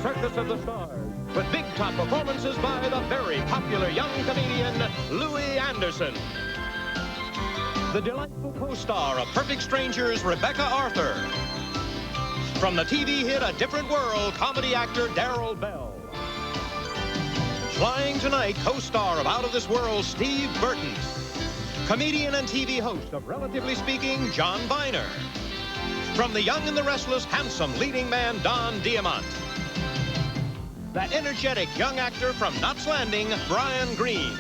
Circus of the Stars, with big top performances by the very popular young comedian, Louie Anderson. The delightful co-star of Perfect Strangers, Rebecca Arthur. From the TV hit A Different World, comedy actor Darrell Bell. Flying tonight, co-star of Out of This World, Steve Burton. Comedian and TV host of Relatively Speaking, John Viner. From The Young and the Restless, handsome leading man Don Diamont. That energetic young actor from Knots Landing, Brian Greene.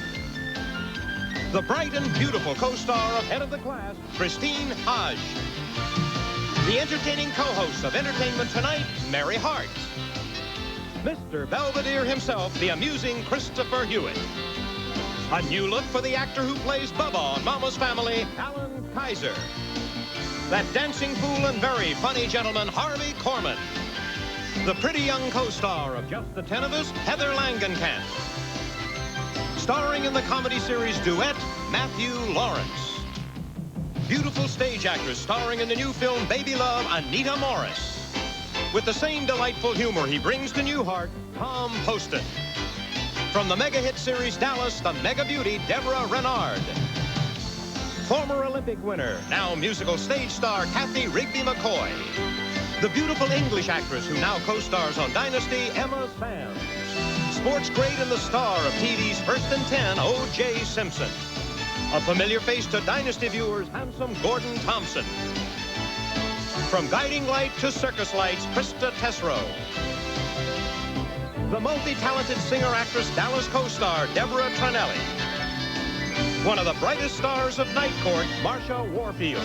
The bright and beautiful co-star of Head of the Class, Christine Hodge. The entertaining co-host of Entertainment Tonight, Mary Hart. Mr. Belvedere himself, the amusing Christopher Hewitt. A new look for the actor who plays Bubba on Mama's Family, Alan Kaiser. That dancing fool and very funny gentleman, Harvey Korman. The pretty young co-star of Just the Ten of Us, Heather Langenkamp. Starring in the comedy series Duet, Matthew Lawrence. Beautiful stage actress starring in the new film Baby Love, Anita Morris. With the same delightful humor he brings to Newhart, Tom Poston. From the mega hit series Dallas, the mega beauty, Deborah Renard. Former Olympic winner, now musical stage star, Kathy Rigby McCoy. The beautiful English actress who now co-stars on Dynasty, Emma Sands. Sports great and the star of TV's First and 10, O.J. Simpson. A familiar face to Dynasty viewers, handsome Gordon Thompson. From Guiding Light to Circus Lights, Krista Tesreau. The multi-talented singer-actress Dallas co-star, Deborah Trinelli. One of the brightest stars of Night Court, Marsha Warfield.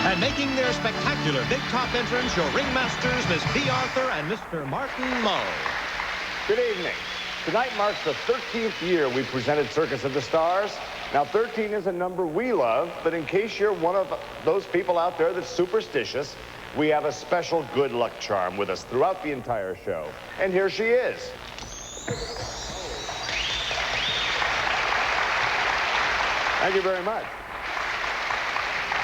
And making their spectacular big top entrance, your ringmasters, Miss B. Arthur and Mr. Martin Mull. Good evening. Tonight marks the 13th year we presented Circus of the Stars. Now, 13 is a number we love, but in case you're one of those people out there that's superstitious, we have a special good luck charm with us throughout the entire show. And here she is. Thank you very much.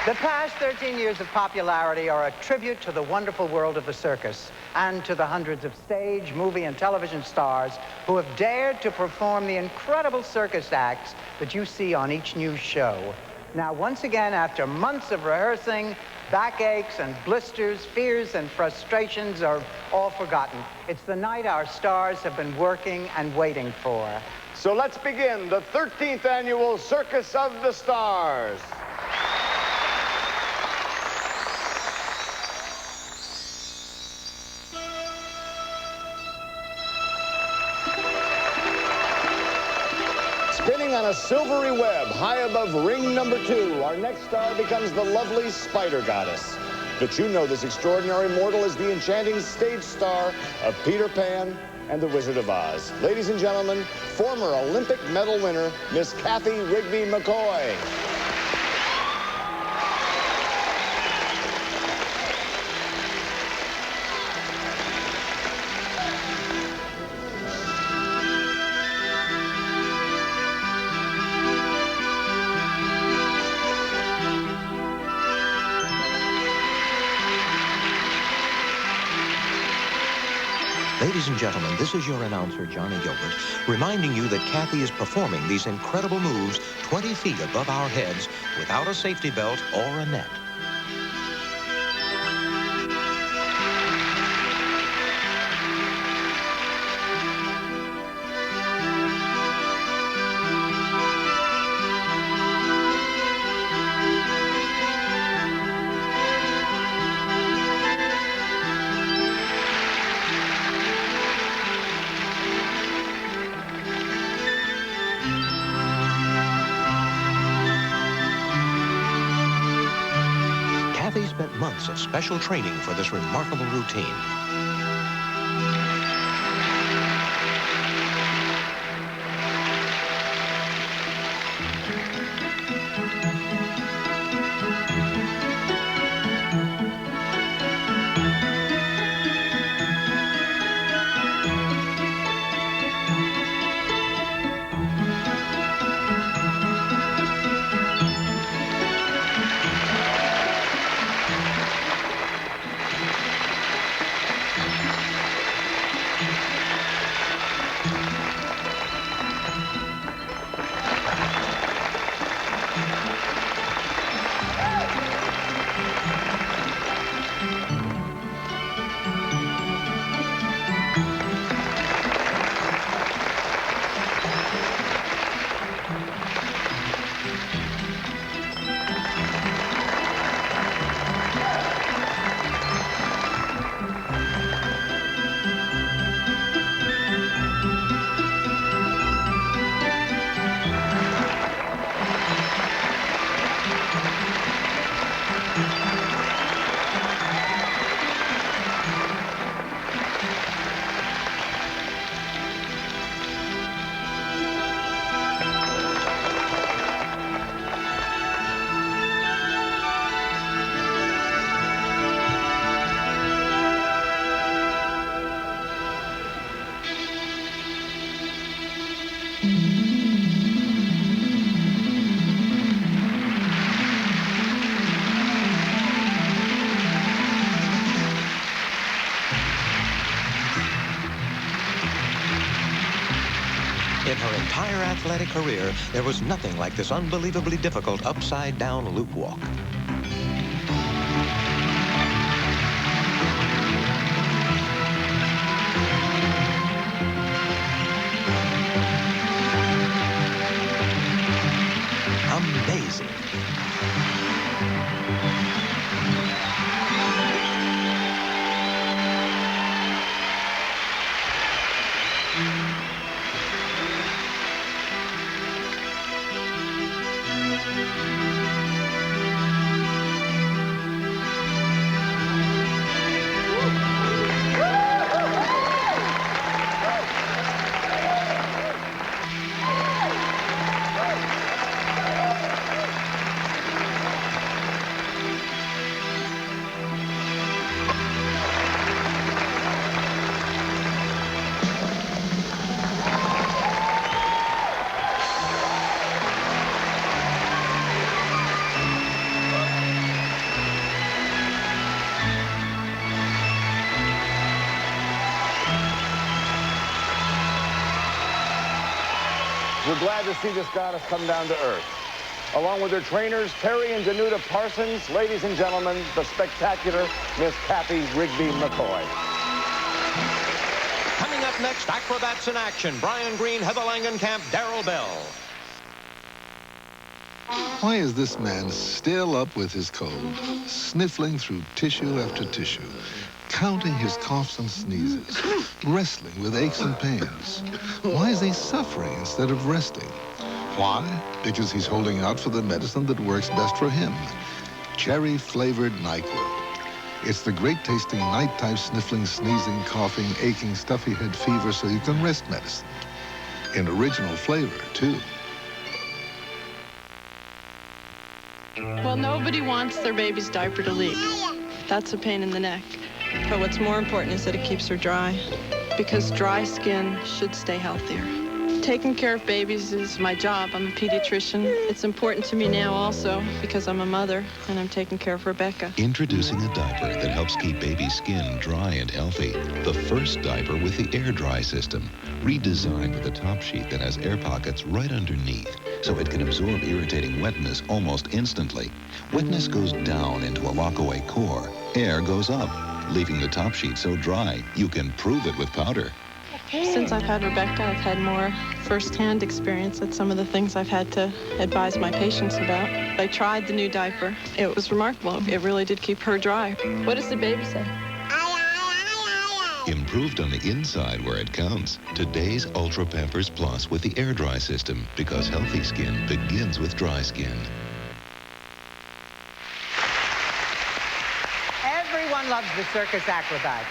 The past 13 years of popularity are a tribute to the wonderful world of the circus and to the hundreds of stage, movie, and television stars who have dared to perform the incredible circus acts that you see on each new show. Now, once again, after months of rehearsing, backaches and blisters, fears and frustrations are all forgotten. It's the night our stars have been working and waiting for. So let's begin the 13th annual Circus of the Stars. Spinning on a silvery web high above ring number 2, our next star becomes the lovely Spider Goddess. But you know this extraordinary mortal is the enchanting stage star of Peter Pan and the Wizard of Oz. Ladies and gentlemen, former Olympic medal winner, Miss Kathy Rigby McCoy. Ladies and gentlemen, this is your announcer, Johnny Gilbert, reminding you that Kathy is performing these incredible moves 20 feet above our heads without a safety belt or a net. Months of special training for this remarkable routine. In her entire athletic career, there was nothing like this unbelievably difficult upside-down loop walk. Amazing. We're glad to see this goddess come down to earth. Along with her trainers, Terry and Danuta Parsons, ladies and gentlemen, the spectacular Miss Kathy Rigby McCoy. Coming up next, acrobats in action. Brian Green, Heather Langenkamp, Darrell Bell. Why is this man still up with his cold, sniffling through tissue after tissue, counting his coughs and sneezes, wrestling with aches and pains? Why is he suffering instead of resting? Why? Because he's holding out for the medicine that works best for him. Cherry-flavored NyQuil. It's the great-tasting night-time sniffling, sneezing, coughing, aching, stuffy head fever so you can rest medicine. In original flavor, too. Well, nobody wants their baby's diaper to leak. That's a pain in the neck. But what's more important is that it keeps her dry, because dry skin should stay healthier. Taking care of babies is my job. I'm a pediatrician. It's important to me now also because I'm a mother and I'm taking care of Rebecca. Introducing a diaper that helps keep baby's skin dry and healthy. The first diaper with the air dry system, redesigned with a top sheet that has air pockets right underneath, so it can absorb irritating wetness almost instantly. Wetness goes down into a lockaway core. Air goes up, leaving the top sheet so dry you can prove it with powder. Since I've had Rebecca, I've had more first-hand experience at some of the things I've had to advise my patients about. I tried the new diaper. It was remarkable. It really did keep her dry. What does the baby say? Improved on the inside where it counts. Today's Ultra Pampers Plus with the air dry system, because healthy skin begins with dry skin. Everyone loves the circus acrobats.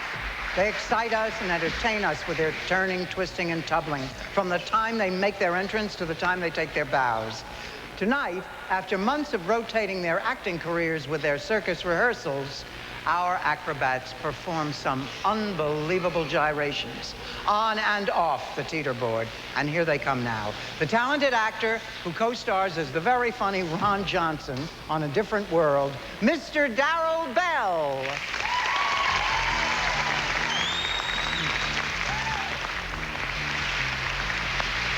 They excite us and entertain us with their turning, twisting, and tumbling from the time they make their entrance to the time they take their bows. Tonight, after months of rotating their acting careers with their circus rehearsals, our acrobats perform some unbelievable gyrations on and off the teeterboard. And here they come now. The talented actor who co-stars as the very funny Ron Johnson on A Different World, Mr. Darrell Bell.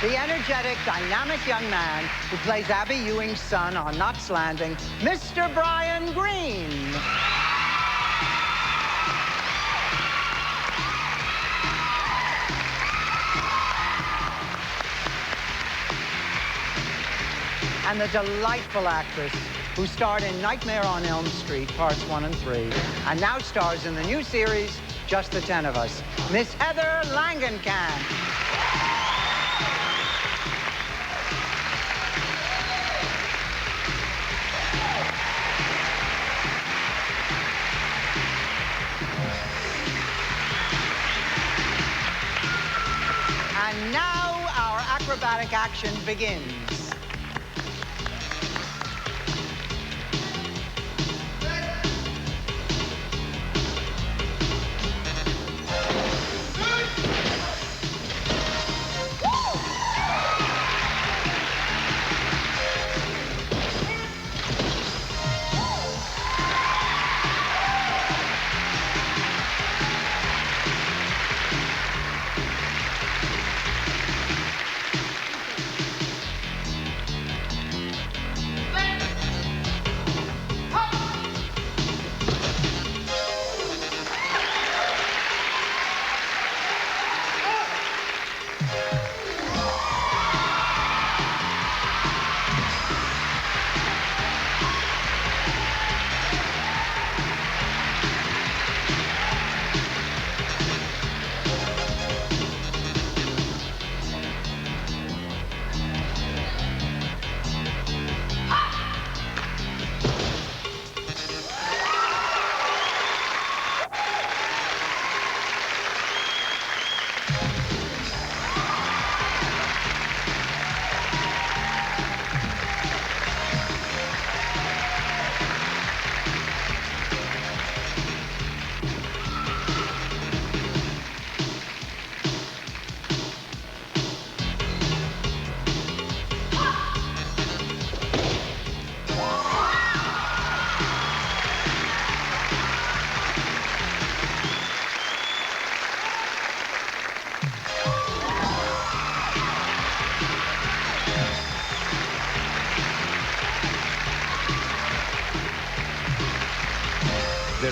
The energetic, dynamic young man who plays Abby Ewing's son on Knots Landing, Mr. Brian Green. And the delightful actress who starred in Nightmare on Elm Street, Parts 1 and 3, and now stars in the new series, Just the 10 of Us, Miss Heather Langenkamp. And now our acrobatic action begins.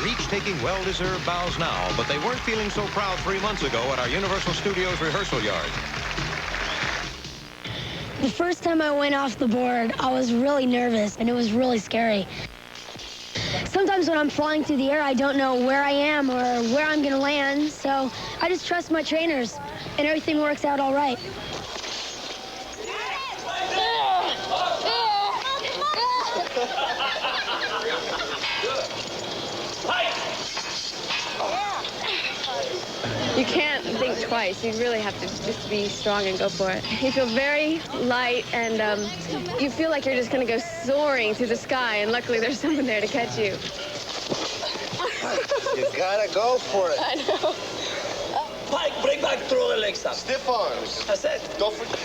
each taking well-deserved bows now, but they weren't feeling so proud 3 months ago at our Universal Studios rehearsal yard. The first time I went off the board, I was really nervous, and it was really scary. Sometimes when I'm flying through the air, I don't know where I am or where I'm going to land, so I just trust my trainers, and everything works out all right. You can't think twice. You really have to just be strong and go for it. You feel very light, and you feel like you're just going to go soaring through the sky, and luckily there's someone there to catch you. You gotta go for it. I know. Pike, bring back, throw the legs up. Stiff arms. That's it. Don't forget.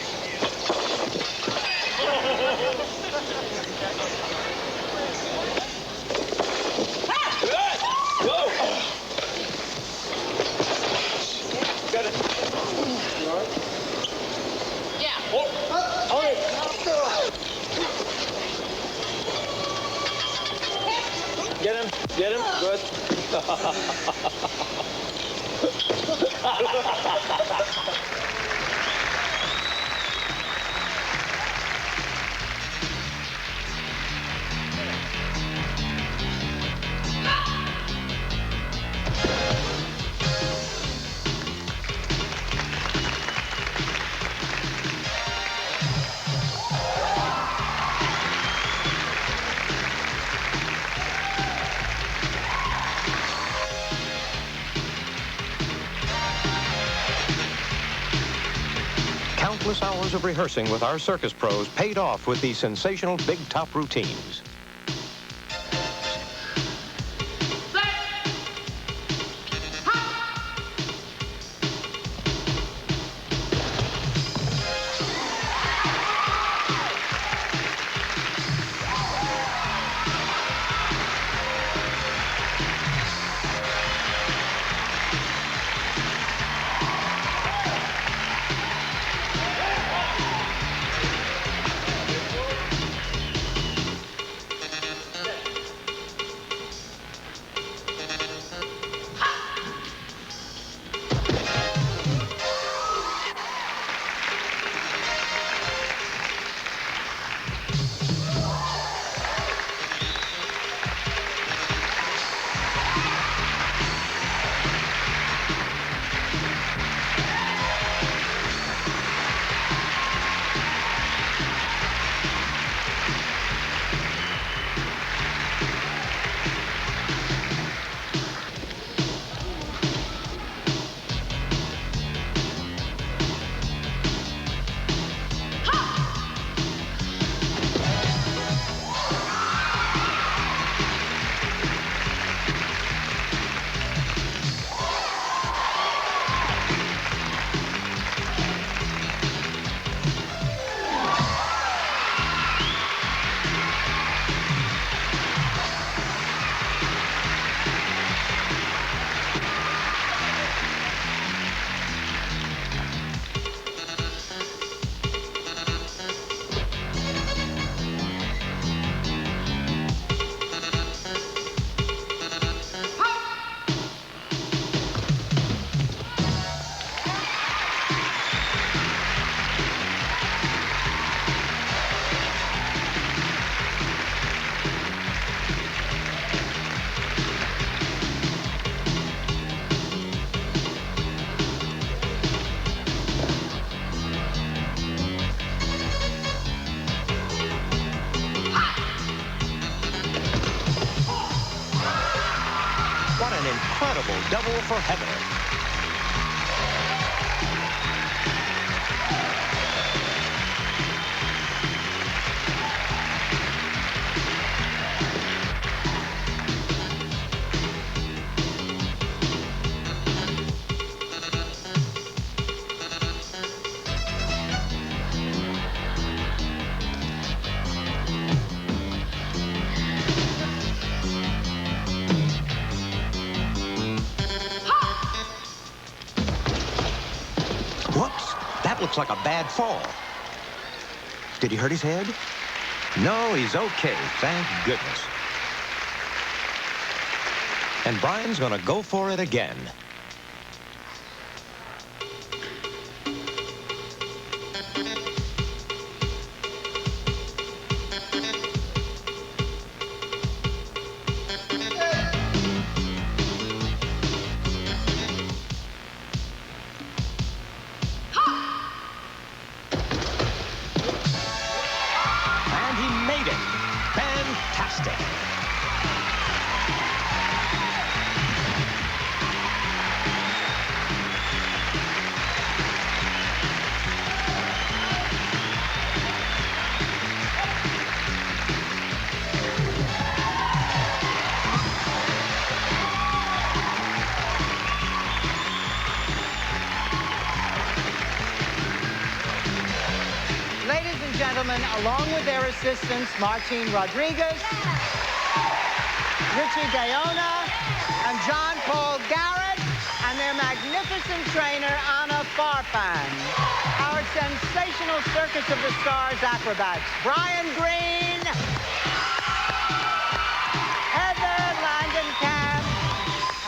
Good. Go. Got it. Yeah. Hold it. Get him. Get him. Good. Countless hours of rehearsing with our circus pros paid off with these sensational big top routines. What an incredible double for Heather. Whoops, that looks like a bad fall. Did he hurt his head? No, he's okay, thank goodness. And Brian's gonna go for it again. And he made it. Fantastic. Ladies and gentlemen, along with their assistants, Martine Rodriguez, Richie Gaona, and John Paul Garrett, and their magnificent trainer, Anna Farfan. Our sensational Circus of the Stars acrobats, Brian Green, Heather Langenkamp,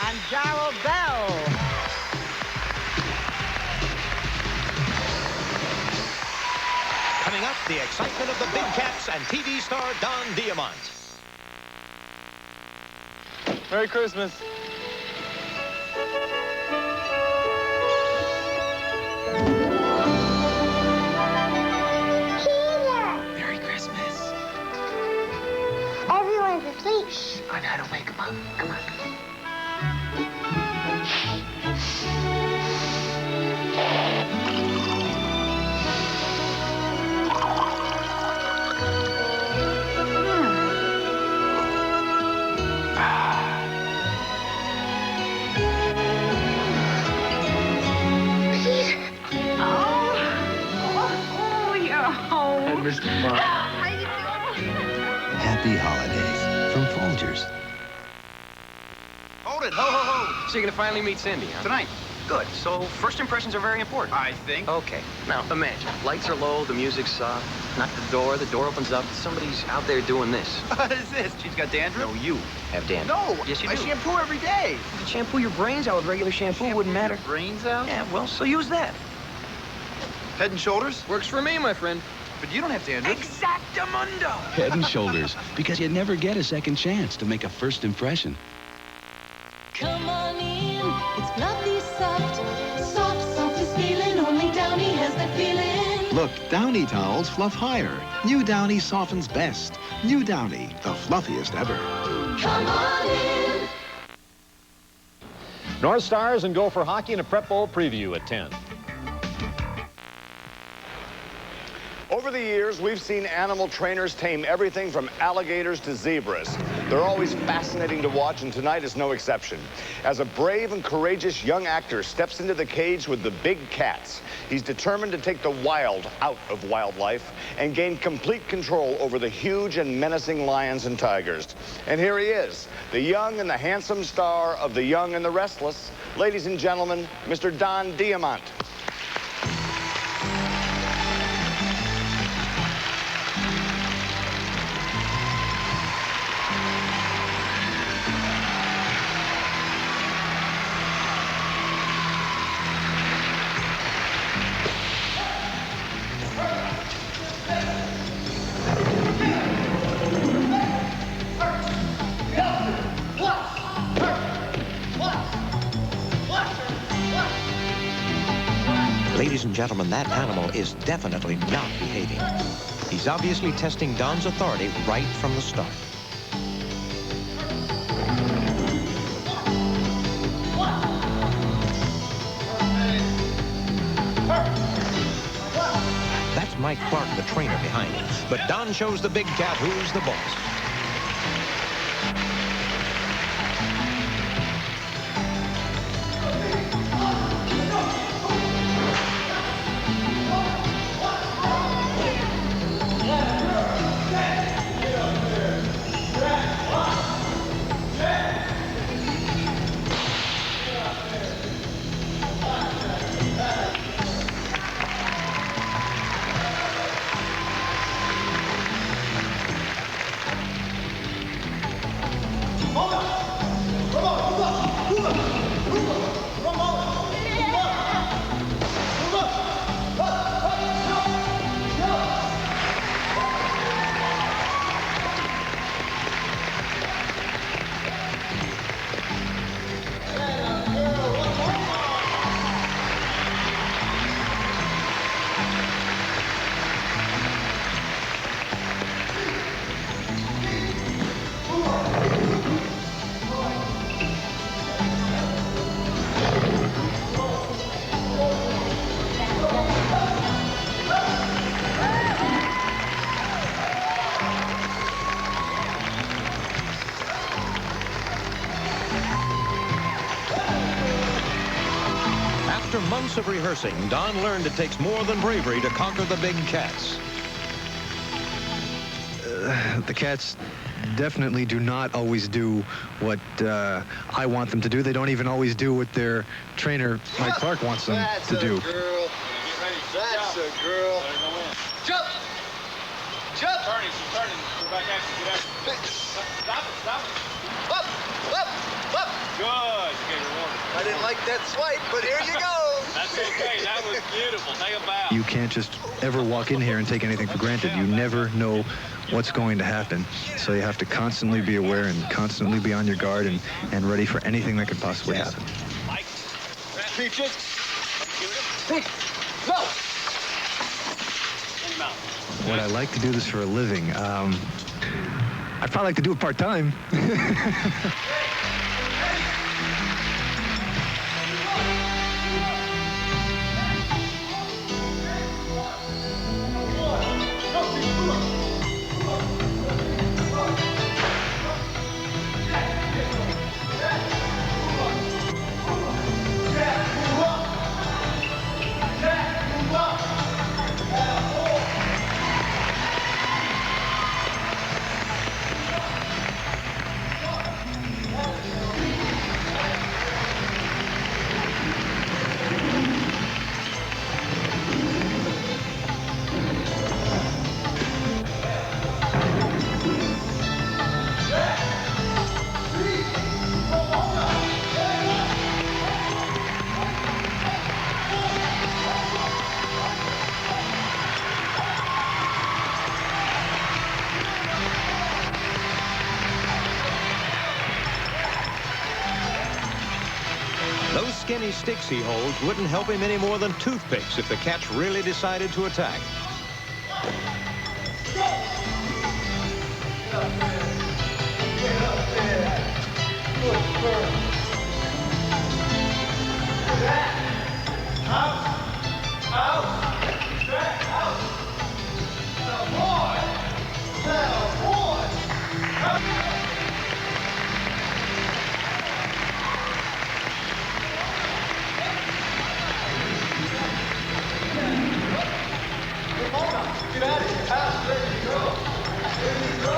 and Darrell Bell. Coming up, the excitement of the big cats and TV star Don Diamont. Merry Christmas. Merry Christmas. Everyone's asleep. Shh, I know how to wake them up. Come on. Mr. Mom. Happy holidays from Folgers. Hold it, ho, ho, ho. So you're gonna finally meet Cindy, huh? Tonight. Good, so first impressions are very important. I think. Okay, now imagine, lights are low, the music's soft, knock the door opens up, somebody's out there doing this. What is this? She's got dandruff? No, you have dandruff. No, yes you I do. shampoo every day. You could shampoo your brains out with regular shampoo, wouldn't matter. Your brains out? Yeah, well, so use that. Head and Shoulders? Works for me, my friend. But you don't have dandruff. Exactamundo! Head and Shoulders, because you never get a second chance to make a first impression. Come on in, it's fluffy soft. Soft, soft is feeling, only Downy has that feeling. Look, Downy towels fluff higher. New Downy softens best. New Downy, the fluffiest ever. Come on in. North Stars and Gopher Hockey in a Prep Bowl preview at 10. Over the years, we've seen animal trainers tame everything from alligators to zebras. They're always fascinating to watch, and tonight is no exception. As a brave and courageous young actor steps into the cage with the big cats, he's determined to take the wild out of wildlife and gain complete control over the huge and menacing lions and tigers. And here he is, the young and the handsome star of The Young and the Restless. Ladies and gentlemen, Mr. Don Diamont. Ladies and gentlemen, that animal is definitely not behaving. He's obviously testing Don's authority right from the start. That's Mike Clark, the trainer, behind him. But Don shows the big cat who's the boss. After months of rehearsing, Don learned it takes more than bravery to conquer the big cats. The cats definitely do not always do what I want them to do. They don't even always do what their trainer, Mike Clark, wants them to do. Girl. That's a girl. Jump! Jump! Turning, turning. Go back after, get after. Stop it, stop it. Up, up, up. Good. Okay, rewarded. I didn't like that swipe, but here you go. That's okay. That was beautiful. Take a bow. You can't just ever walk in here and take anything for granted. You never know what's going to happen. So you have to constantly be aware and constantly be on your guard and ready for anything that could possibly happen. Peaches. No. Would I like to do this for a living? I'd probably like to do it part-time. Those skinny sticks he holds wouldn't help him any more than toothpicks if the cats really decided to attack. Get out of here. Out. There you go. There you go.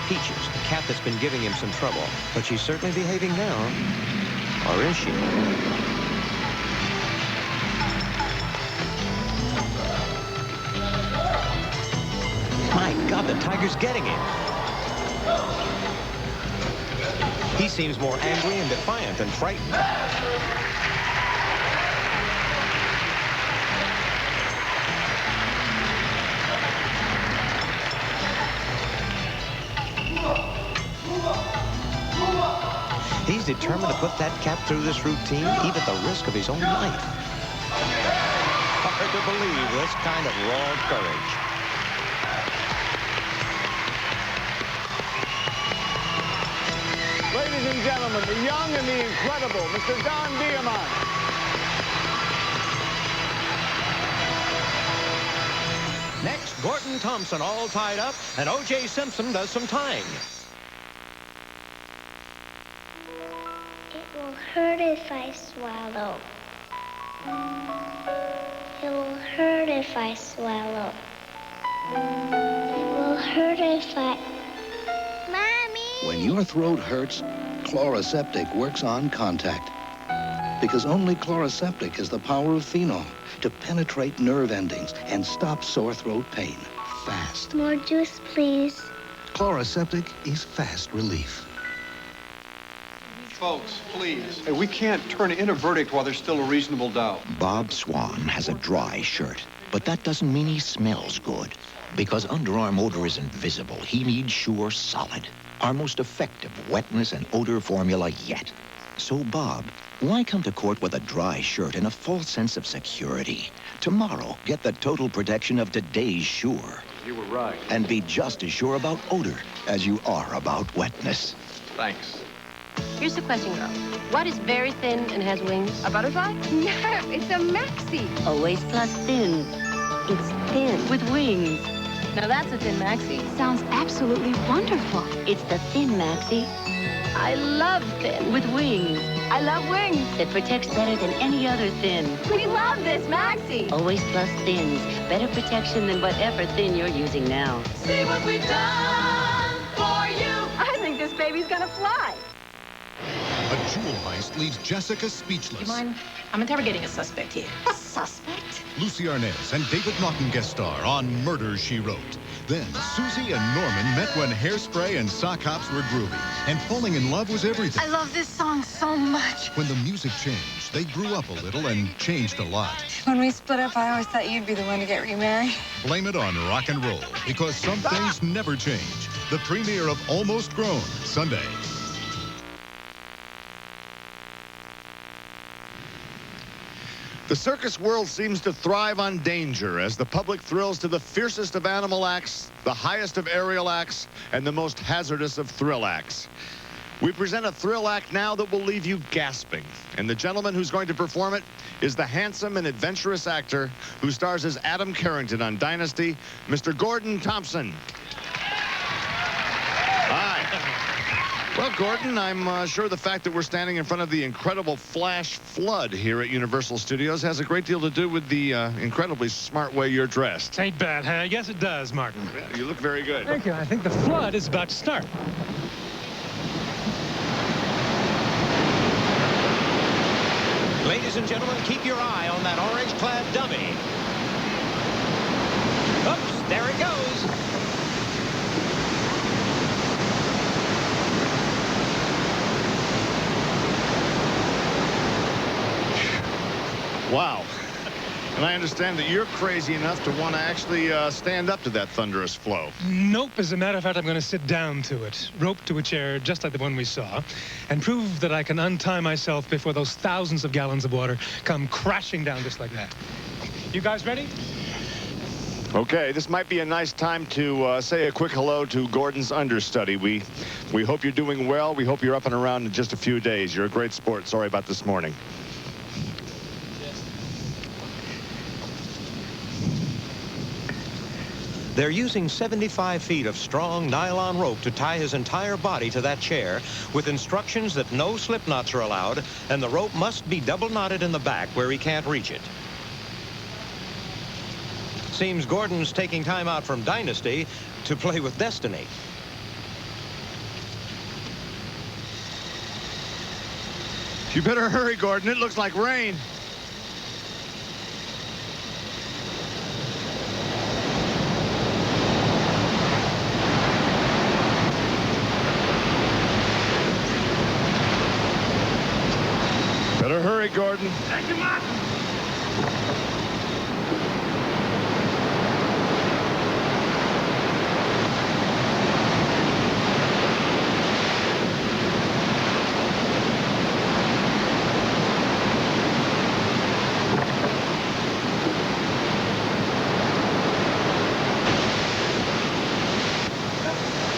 Peaches, the cat that's been giving him some trouble. But she's certainly behaving now. Or is she? My God, the tiger's getting him. He seems more angry and defiant than frightened. He's determined to put that cat through this routine, even at the risk of his own life. Hard to believe this kind of raw courage. Ladies and gentlemen, the young and the incredible, Mr. Don Diamond. Next, Gordon Thompson all tied up, and O.J. Simpson does some tying. It will hurt if I swallow. It will hurt if I swallow. It will hurt if I... Mommy! When your throat hurts, Chloraseptic works on contact. Because only Chloraseptic has the power of phenol to penetrate nerve endings and stop sore throat pain fast. More juice, please. Chloraseptic is fast relief. Folks, please. Hey, we can't turn in a verdict while there's still a reasonable doubt. Bob Swan has a dry shirt, but that doesn't mean he smells good. Because underarm odor is invisible, he needs Sure Solid, our most effective wetness and odor formula yet. So, Bob, why come to court with a dry shirt and a false sense of security? Tomorrow, get the total protection of today's Sure. You were right. And be just as sure about odor as you are about wetness. Thanks. Here's the question, girl. What is very thin and has wings? A butterfly? No, it's a maxi. Always plus thin. It's thin with wings. Now that's a thin maxi. Sounds absolutely wonderful. It's the thin maxi. I love thin. With wings. I love wings. That protects better than any other thin. We love this maxi. Always plus thins. Better protection than whatever thin you're using now. See what we've done for you. I think this baby's gonna fly. A jewel heist leaves Jessica speechless. Do you mind? I'm interrogating a suspect here. A suspect? Lucy Arnaz and David Naughton guest star on Murder, She Wrote. Then Susie and Norman met when hairspray and sock hops were groovy, and falling in love was everything. I love this song so much. When the music changed, they grew up a little and changed a lot. When we split up, I always thought you'd be the one to get remarried. Blame it on rock and roll, because some things never change. The premiere of Almost Grown, Sunday. The circus world seems to thrive on danger as the public thrills to the fiercest of animal acts, the highest of aerial acts, and the most hazardous of thrill acts. We present a thrill act now that will leave you gasping. And the gentleman who's going to perform it is the handsome and adventurous actor who stars as Adam Carrington on Dynasty, Mr. Gordon Thompson. Hi. Well, Gordon, I'm sure the fact that we're standing in front of the incredible flash flood here at Universal Studios has a great deal to do with the incredibly smart way you're dressed. Ain't bad, huh? Yes, it does, Martin. Yeah, you look very good. Thank you. I think the flood is about to start. Ladies and gentlemen, keep your eye on that orange-clad dummy. Oops, there it goes. Wow. And I understand that you're crazy enough to want to actually stand up to that thunderous flow. Nope. As a matter of fact, I'm going to sit down to it, roped to a chair just like the one we saw, and prove that I can untie myself before those thousands of gallons of water come crashing down just like that. You guys ready? Okay, this might be a nice time to say a quick hello to Gordon's understudy. We hope you're doing well. We hope you're up and around in just a few days. You're a great sport. Sorry about this morning. They're using 75 feet of strong nylon rope to tie his entire body to that chair, with instructions that no slip knots are allowed, and the rope must be double knotted in the back where he can't reach it. Seems Gordon's taking time out from Dynasty to play with Destiny. You better hurry, Gordon. It looks like rain. Better hurry, Gordon. Thank you, Martin.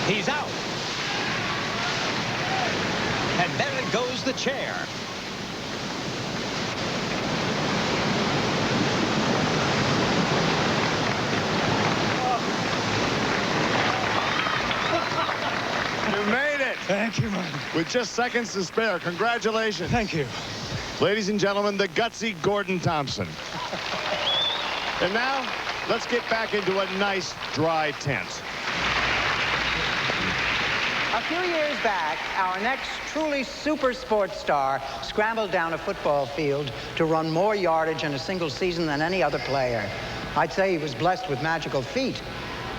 He's out. And there it goes, the chair. Thank you, man. With just seconds to spare, congratulations. Thank you. Ladies and gentlemen, the gutsy Gordon Thompson. And now, let's get back into a nice, dry tent. A few years back, our next truly super sports star scrambled down a football field to run more yardage in a single season than any other player. I'd say he was blessed with magical feet.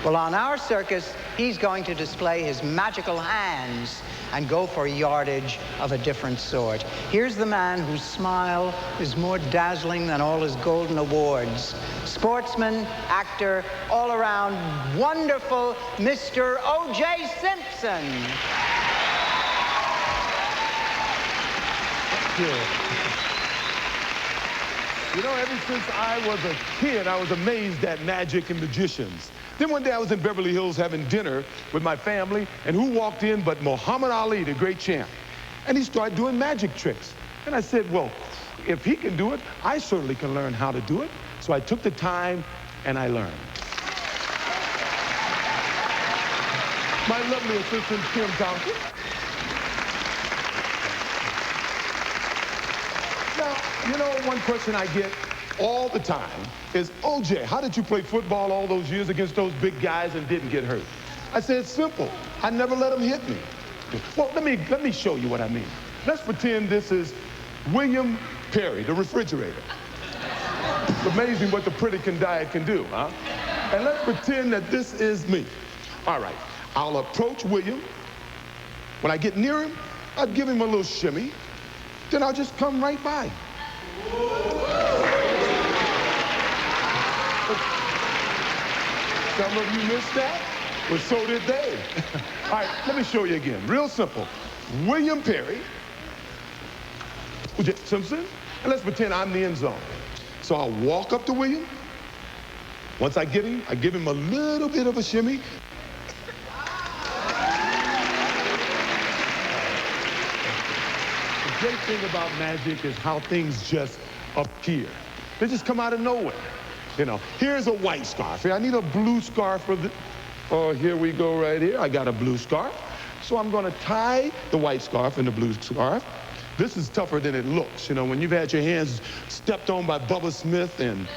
Well, on our circus, he's going to display his magical hands and go for yardage of a different sort. Here's the man whose smile is more dazzling than all his golden awards. Sportsman, actor, all-around wonderful Mr. O.J. Simpson. You know, ever since I was a kid, I was amazed at magic and magicians. Then one day I was in Beverly Hills having dinner with my family, and who walked in but Muhammad Ali, the great champ. And he started doing magic tricks. And I said, well, if he can do it, I certainly can learn how to do it. So I took the time and I learned. My lovely assistant, Kim Thompson. Now, you know, one question I get all the time is, OJ, how did you play football all those years against those big guys and didn't get hurt? I said, it's simple. I never let them hit me. Well, let me show you what I mean. Let's pretend this is William Perry, the refrigerator. It's amazing what the pretty diet can do, huh? And let's pretend that this is me. All right, I'll approach William. When I get near him, I'll give him a little shimmy. Then I'll just come right by. Some of you missed that, but so did they. All right, let me show you again. Real simple. William Perry, O.J. Simpson, and let's pretend I'm the end zone. So I'll walk up to William. Once I get him, I give him a little bit of a shimmy. The great thing about magic is how things just appear. They just come out of nowhere. You know, here's a white scarf. I need a blue scarf for the... Oh, here we go right here. I got a blue scarf. So I'm going to tie the white scarf in the blue scarf. This is tougher than it looks. You know, when you've had your hands stepped on by Bubba Smith and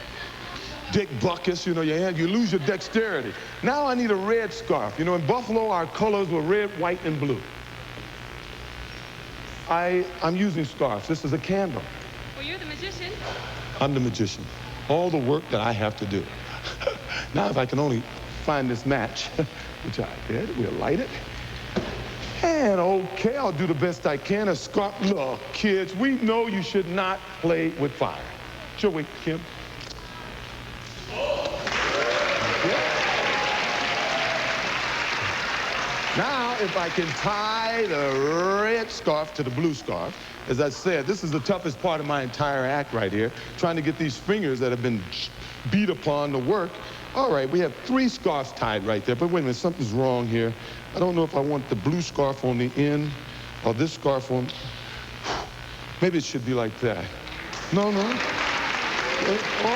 Dick Buckus, you know, you lose your dexterity. Now I need a red scarf. You know, in Buffalo, our colors were red, white, and blue. I'm using scarves. This is a candle. Well, you're the magician. I'm the magician. All the work that I have to do. Now, if I can only find this match, which I did, we'll light it. And okay, I'll do the best I can. A scarf. Look, kids, we know you should not play with fire. Should we, Kim? Now, if I can tie the red scarf to the blue scarf, as I said, this is the toughest part of my entire act right here, trying to get these fingers that have been beat upon to work. All right, we have 3 scarves tied right there, but wait a minute, something's wrong here. I don't know if I want the blue scarf on the end or this scarf on... Maybe it should be like that. No, no. Or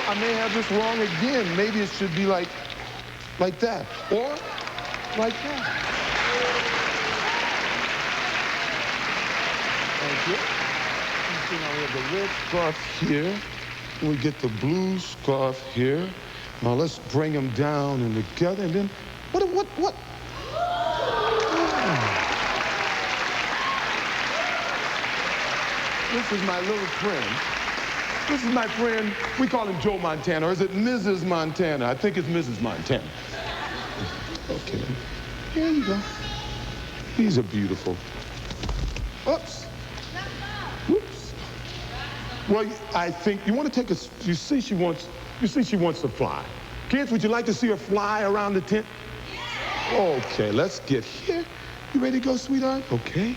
I may have this wrong again. Maybe it should be like that, or like that. Thank you. You see, now we have the red scarf here. We get the blue scarf here. Now let's bring them down and together, and then what? This is my little friend. This is my friend. We call him Joe Montana, or is it Mrs. Montana? I think it's Mrs. Montana. Okay. Here you go. These are beautiful. Oops. Whoops. Well, I think you want to take a. You see, she wants to fly. Kids, would you like to see her fly around the tent? Okay, let's get here. You ready to go, sweetheart? Okay.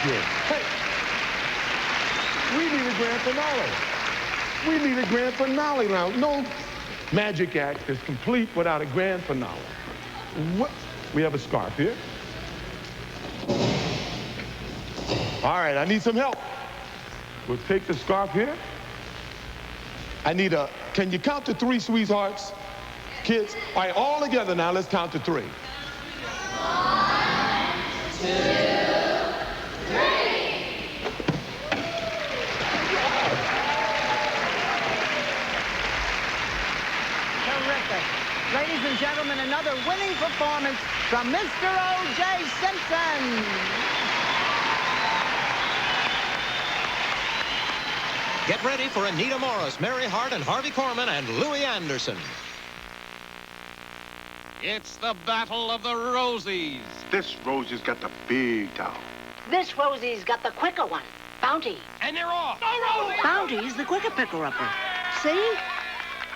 Good. Hey, we need a grand finale. We need a grand finale now. No magic act is complete without a grand finale. What? We have a scarf here. All right, I need some help. We'll take the scarf here. I need a Can you count to 3, sweethearts? Kids, all right, all together now, let's count to 3. 1, 2, 3. Ladies and gentlemen, another winning performance from Mr. O.J. Simpson. Get ready for Anita Morris, Mary Hart, and Harvey Korman, and Louie Anderson. It's the Battle of the Rosies. This Rosie's got the big towel. This Rosie's got the quicker one, Bounty. And they're off. Go, Rosie! Bounty's the quicker picker-upper. See?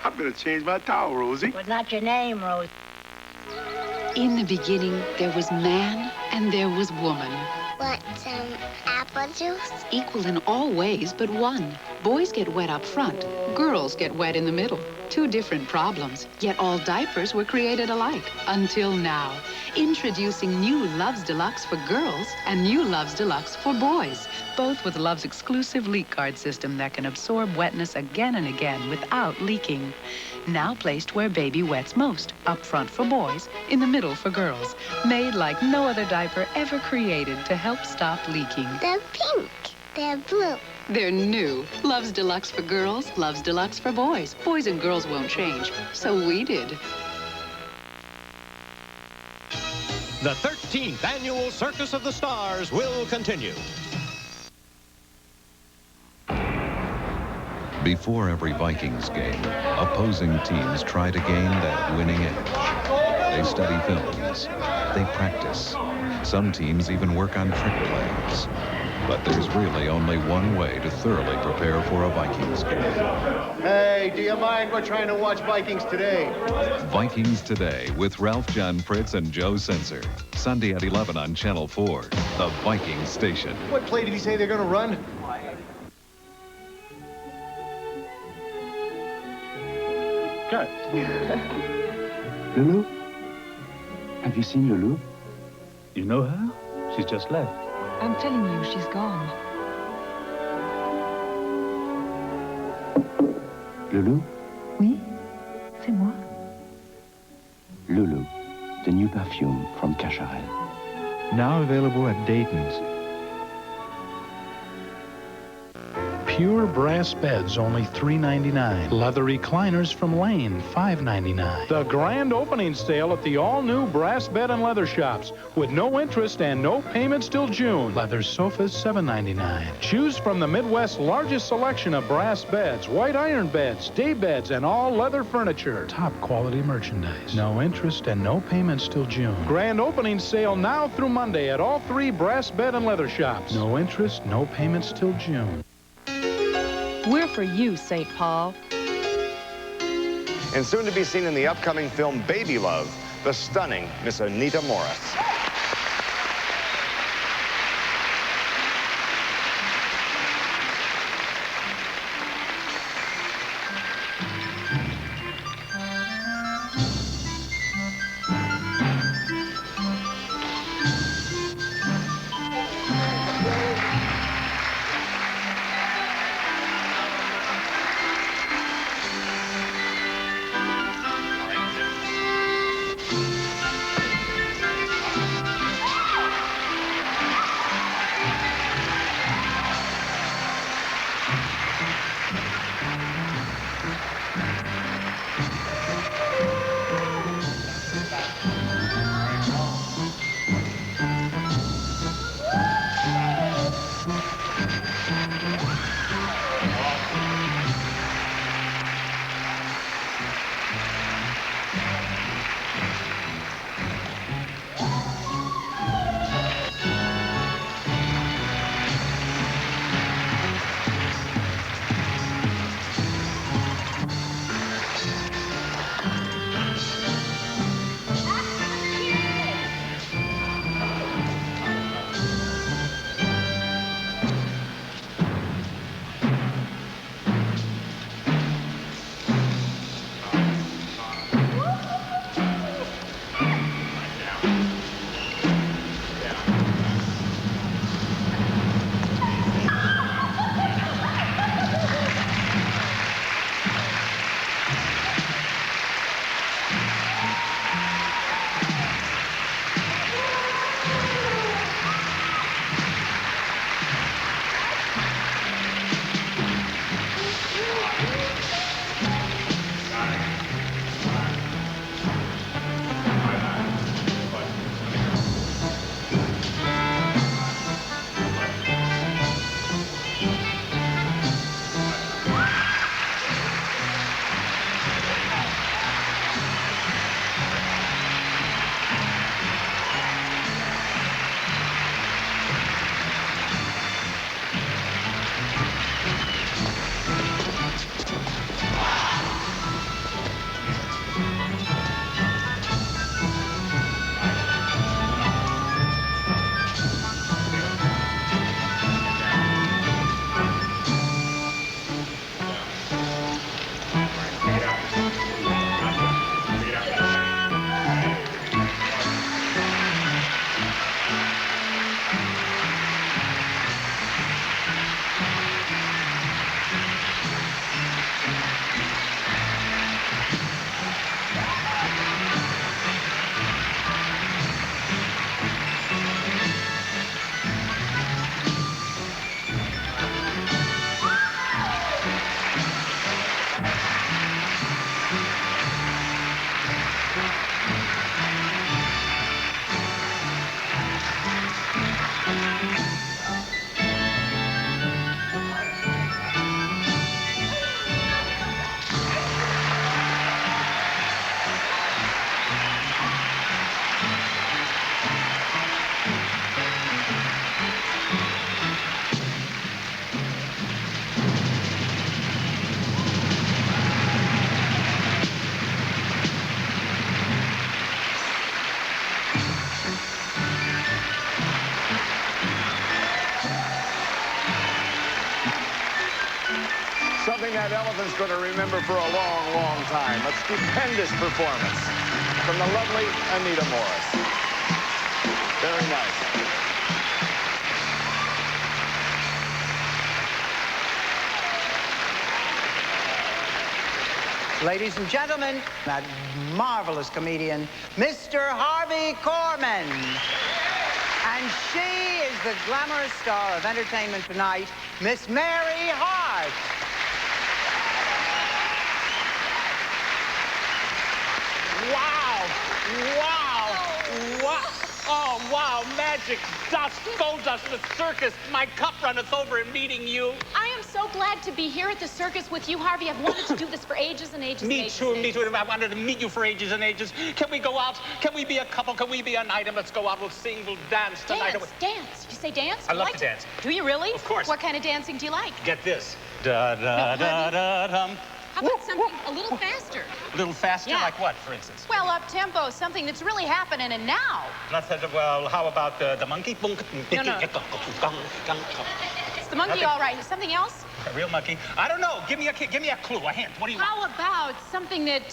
I'm gonna change my towel, Rosie. But not your name, Rose. In the beginning, there was man and there was woman. Want some apple juice? Equal in all ways but one. Boys get wet up front. Girls get wet in the middle. 2 different problems, yet all diapers were created alike. Until now. Introducing new Love's Deluxe for girls and new Love's Deluxe for boys. Both with Love's exclusive leak guard system that can absorb wetness again and again without leaking. Now placed where baby wets most. Up front for boys, in the middle for girls. Made like no other diaper ever created to help stop leaking. They're pink. They're blue. They're new. Love's Deluxe for girls, Love's Deluxe for boys. Boys and girls won't change. So we did. The 13th annual Circus of the Stars will continue. Before every Vikings game, opposing teams try to gain that winning edge. They study films. They practice. Some teams even work on trick plays. But there's really only one way to thoroughly prepare for a Vikings game. Hey, do you mind? We're trying to watch Vikings Today. Vikings Today with Ralph John Pritz and Joe Sensor. Sunday at 11 on Channel 4, the Vikings station. What play did he say they're going to run? Cut. Lulu? Have you seen Lulu? You know her? She's just left. I'm telling you, she's gone. Lulu? Oui, c'est moi. Lulu, the new perfume from Cacharel. Now available at Dayton's. Pure brass beds, only $3.99. Leather recliners from Lane, $5.99. The grand opening sale at the all-new brass bed and leather shops with no interest and no payments till June. Leather sofas, $7.99. Choose from the Midwest's largest selection of brass beds, white iron beds, day beds, and all leather furniture. Top quality merchandise. No interest and no payments till June. Grand opening sale now through Monday at all 3 brass bed and leather shops. No interest, no payments till June. We're for you, St. Paul. And soon to be seen in the upcoming film Baby Love, the stunning Miss Anita Morris. Something that elephant's going to remember for a long, long time. A stupendous performance from the lovely Anita Morris. Very nice. Ladies and gentlemen, that marvelous comedian, Mr. Harvey Korman. And she is the glamorous star of Entertainment Tonight, Miss Mary Hart. Wow! Wow! Wow! Oh, wow, magic dust, gold dust, the circus. My cup runneth over in meeting you. I am so glad to be here at the circus with you, Harvey. I've wanted to do this for ages and ages and ages. Me too. I wanted to meet you for ages and ages. Can we go out? Can we be a couple? Can we be an item? Let's go out. We'll sing, we'll dance tonight. Dance. You say dance? I love to dance. Do you really? Of course. What kind of dancing do you like? Get this. Da-da-da-dum. How about something a little faster? A little faster? Yeah. Like what, for instance? Well, up-tempo, something that's really happening and now. Well, how about the monkey? No. It's the monkey, all right. Something else? A real monkey? I don't know. Give me a clue, a hint. What do you want? How about something that,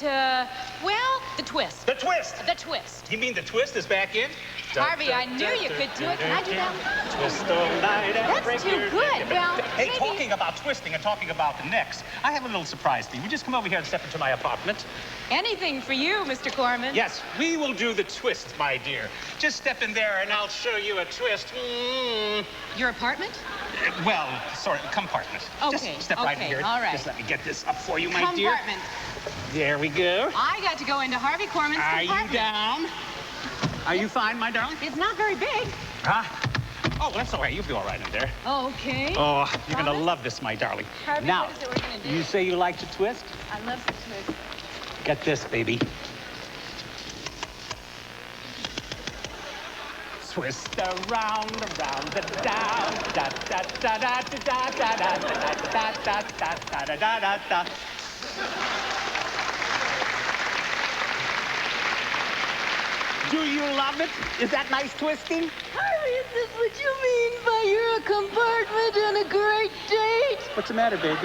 well, the twist. The twist? The twist. You mean the twist is back in? Harvey, I knew you could do it. Can I do that? Twist all night and That's break too your good. neck. Well, Hey, maybe... talking about twisting and talking about the necks, I have a little surprise for you. Would you just come over here and step into my apartment? Anything for you, Mr. Corman. Yes, we will do the twist, my dear. Just step in there and I'll show you a twist. Your apartment? Well, sort of, compartment. Okay, Just step right in here. all right. Just let me get this up for you, my dear. Compartment. There we go. I got to go into Harvey Corman's compartment. Are you down? Are you fine, my darling? It's not very big. Huh? Oh, well, that's all right. You'll be all right in there. Okay. Oh, you're going to love this, my darling. Harvey, now, what is it we're going to do? You say you like to twist? I love to twist. Get this, baby. Twist around, and down, da da da da da da da da da da da da da da da da. Do you love it? Is that nice twisting? Harvey, is this what you mean by you're a compartment and a great date? What's the matter, baby?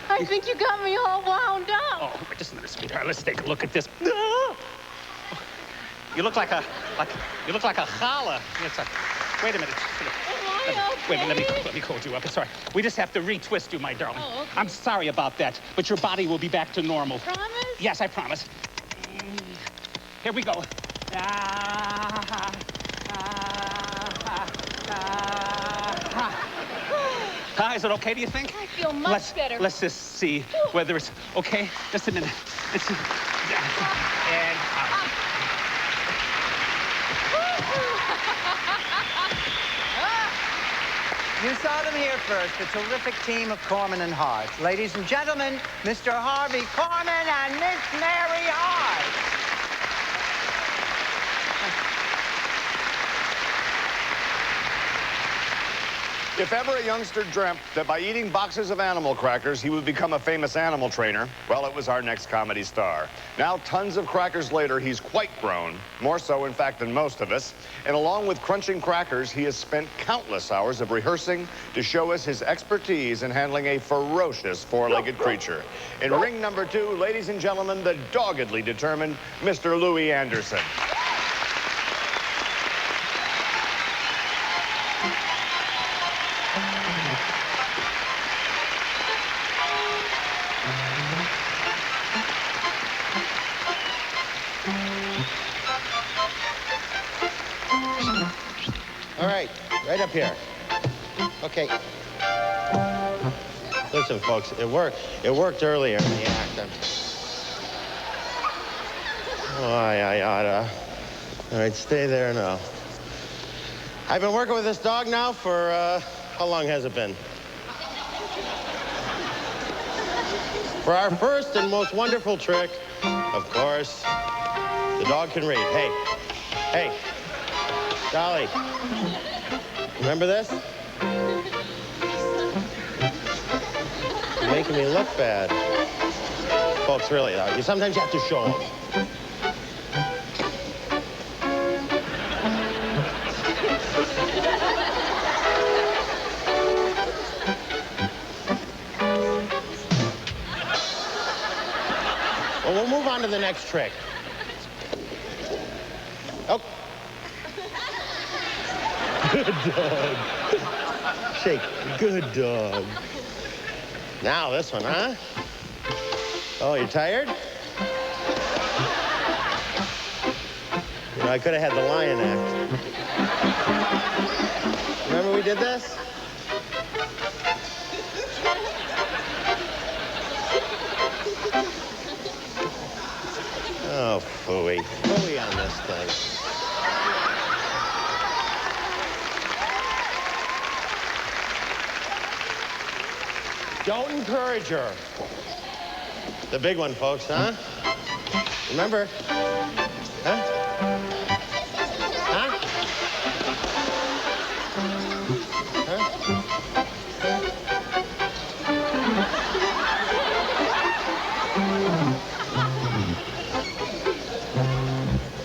I think you got me all wound up. Oh, just a minute, sweetheart. Let's take a look at this. You look like a challah. Wait a minute. Wait a minute, let me hold you up. It's all right. We just have to retwist you, my darling. Oh, okay. I'm sorry about that, but your body will be back to normal. Promise? Yes, I promise. Here we go. Is it okay, do you think? I feel much better. Let's just see whether it's okay. Just a minute. And You saw them here first, the terrific team of Corman and Hart. Ladies and gentlemen, Mr. Harvey Korman and Miss Mary Hart. If ever a youngster dreamt that by eating boxes of animal crackers he would become a famous animal trainer, well, it was our next comedy star. Now, tons of crackers later, he's quite grown, more so, in fact, than most of us. And along with crunching crackers, he has spent countless hours of rehearsing to show us his expertise in handling a ferocious four-legged creature. In ring number 2, ladies and gentlemen, the doggedly determined Mr. Louie Anderson. All right, right up here. Okay. Listen, folks, it worked. It worked earlier in the act. I oughta. All right, stay there now. I've been working with this dog now for, how long has it been? For our first and most wonderful trick, of course, the dog can read. Hey, Dolly, remember this? You're making me look bad. Folks, really, though, sometimes you have to show them. on to the next trick. Oh. Good dog. Shake. Good dog. Now this one, huh? Oh, you tired? You know, I could have had the lion act. Remember we did this? Oh, phooey. Phooey on this thing. Don't encourage her. The big one, folks, huh? Remember? Huh? Huh?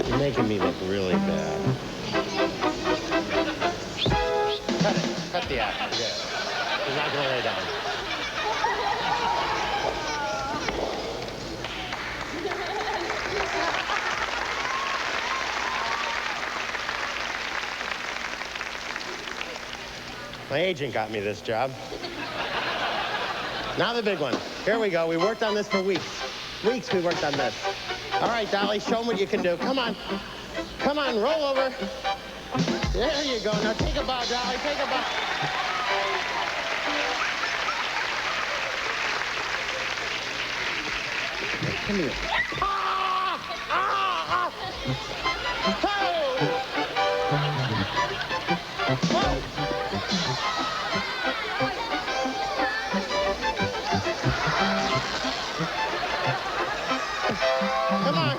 You're making me look really bad. Cut it. Cut the act. Yeah. He's not going to lay down. My agent got me this job. Now the big one. Here we go. We worked on this for weeks. Weeks we worked on this. All right, Dolly, show them what you can do. Come on. Come on, roll over. There you go. Now take a bow, Dolly. Take a bow. Come here. Come on.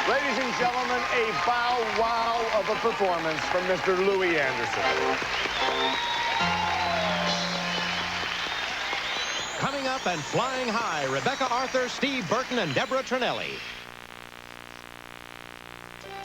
Ladies and gentlemen, a bow wow of a performance from Mr. Louie Anderson. Coming up and flying high, Rebecca Arthur, Steve Burton, and Deborah Trinelli.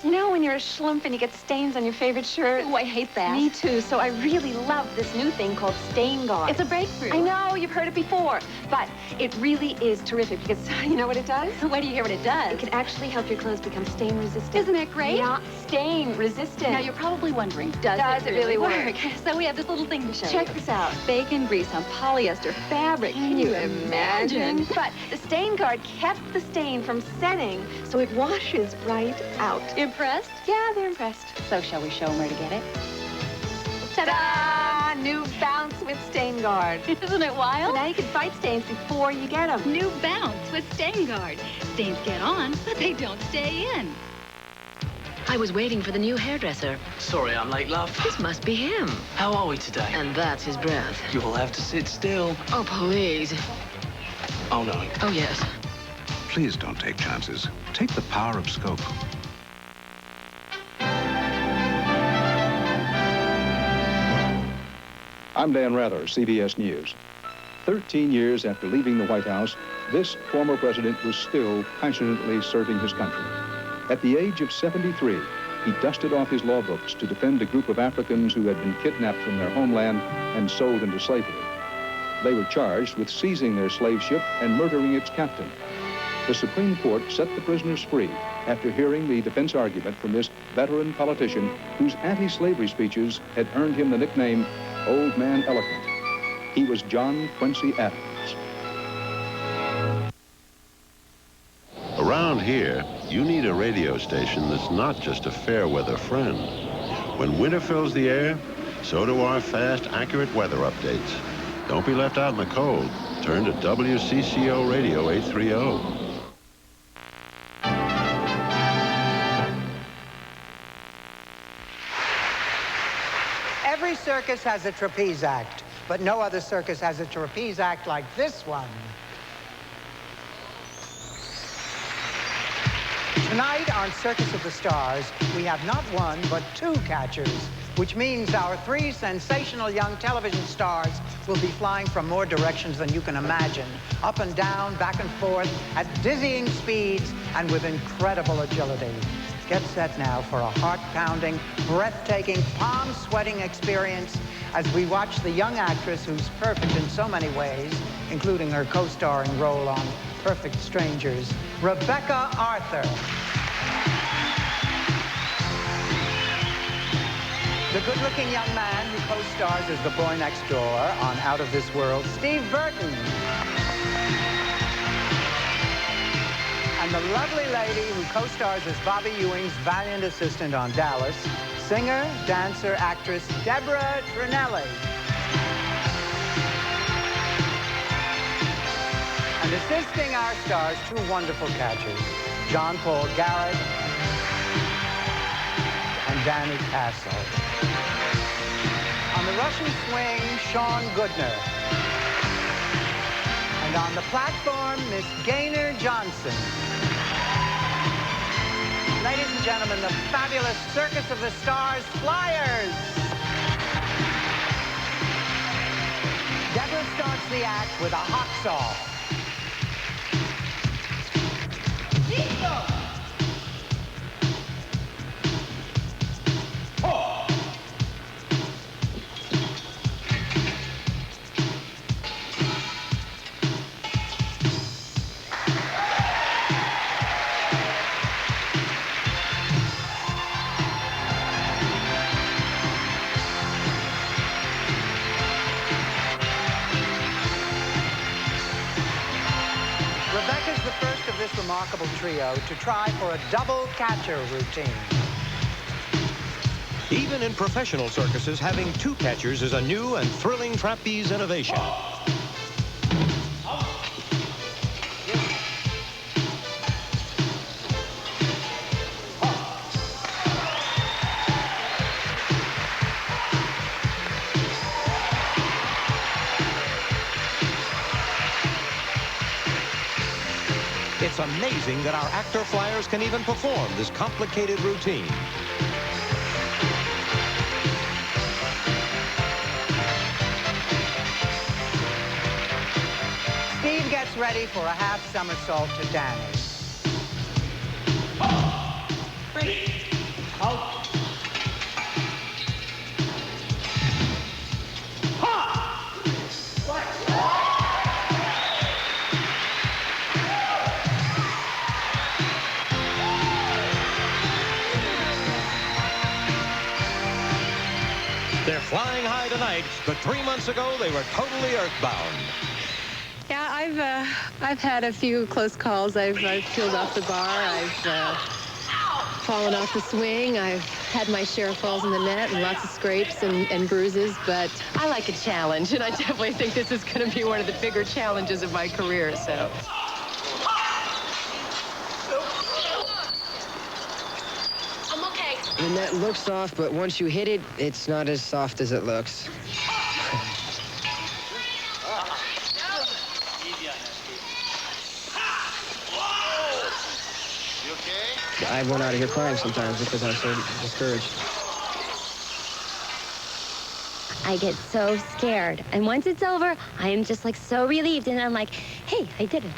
You know when you're a schlump and you get stains on your favorite shirt? Oh, I hate that. Me too, so I really love this new thing called Stain Guard. It's a breakthrough. I know, you've heard it before, but it really is terrific because you know what it does? Wait till you hear what it does. It can actually help your clothes become stain resistant. Isn't that great? Yeah, stain resistant. Now you're probably wondering, does it really work? So we have this little thing to show you. Check this out. Bacon grease on polyester fabric. Can you imagine? But the Stain Guard kept the stain from setting, so it washes right out. Impressed? Yeah, they're impressed. So shall we show them where to get it? Ta-da! New Bounce with Stain Guard. Isn't it wild? So now you can fight stains before you get them. New Bounce with Stain Guard. Stains get on, but they don't stay in. I was waiting for the new hairdresser. Sorry I'm late, love. This must be him. How are we today? And that's his breath. You'll have to sit still. Oh, please. Oh, no. Oh, yes. Please don't take chances. Take the power of scope. I'm Dan Rather, CBS News. 13 years after leaving the White House, this former president was still passionately serving his country. At the age of 73, he dusted off his law books to defend a group of Africans who had been kidnapped from their homeland and sold into slavery. They were charged with seizing their slave ship and murdering its captain. The Supreme Court set the prisoners free after hearing the defense argument from this veteran politician whose anti-slavery speeches had earned him the nickname Old Man Eloquent. He was John Quincy Adams. Around here, you need a radio station that's not just a fair weather friend. When winter fills the air, so do our fast, accurate weather updates. Don't be left out in the cold. Turn to WCCO Radio 830. Every circus has a trapeze act, but no other circus has a trapeze act like this one. Tonight on Circus of the Stars, we have not one, but two catchers, which means our three sensational young television stars will be flying from more directions than you can imagine, up and down, back and forth, at dizzying speeds and with incredible agility. Get set now for a heart-pounding, breathtaking, palm-sweating experience as we watch the young actress who's perfect in so many ways, including her co-starring role on Perfect Strangers, Rebecca Arthur. The good-looking young man who co-stars as the boy next door on Out of This World, Steve Burton. And the lovely lady who co-stars as Bobby Ewing's valiant assistant on Dallas, singer, dancer, actress Deborah Trinelli. And assisting our stars, two wonderful catchers, John Paul Garrett and Danny Castle. On the Russian swing, Sean Goodner. And on the platform, Miss Gaynor Johnson. Ladies and gentlemen, the fabulous Circus of the Stars Flyers. Deborah starts the act with a hot saw. Rebecca's the first of this remarkable trio to try for a double catcher routine. Even in professional circuses, having two catchers is a new and thrilling trapeze innovation. It's amazing that our actor flyers can even perform this complicated routine. Steve gets ready for a half somersault to Danny. Out. They're flying high tonight, but 3 months ago they were totally earthbound. Yeah, I've had a few close calls. I've peeled off the bar. I've fallen off the swing. I've had my share of falls in the net and lots of scrapes and bruises, but I like a challenge, and I definitely think this is going to be one of the bigger challenges of my career, so. I'm okay. The net looks soft, but once you hit it, it's not as soft as it looks. I run out of here crying sometimes because I'm so discouraged. I get so scared. And once it's over, I am just like so relieved. And I'm like, hey, I did it.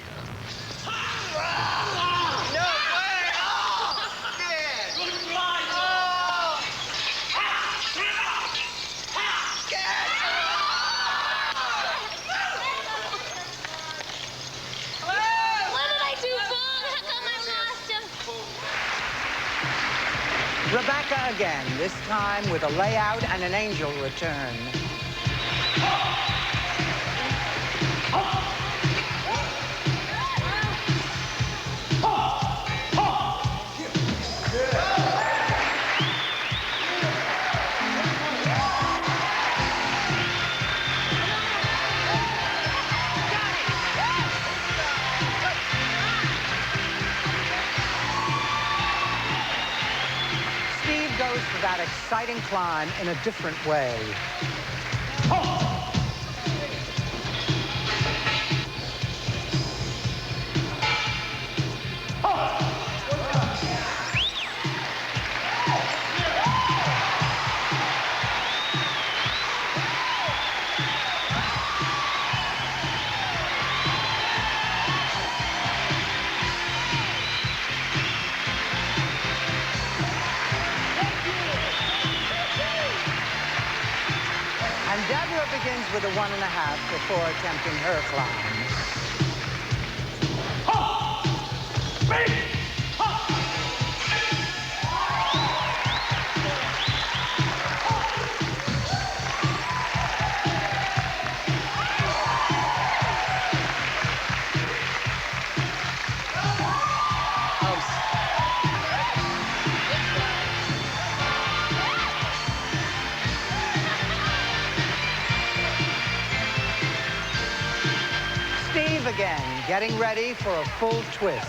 Rebecca again, this time with a layout and an angel return. Goes for that exciting climb in a different way. And Deborah begins with a 1.5 before attempting her climb. Steve again, getting ready for a full twist.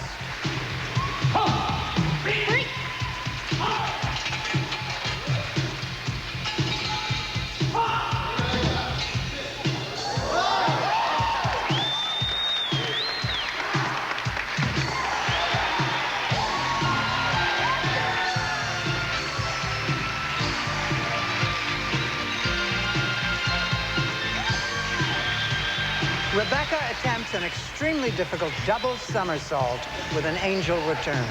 Rebecca attempts an extremely difficult double somersault with an angel return.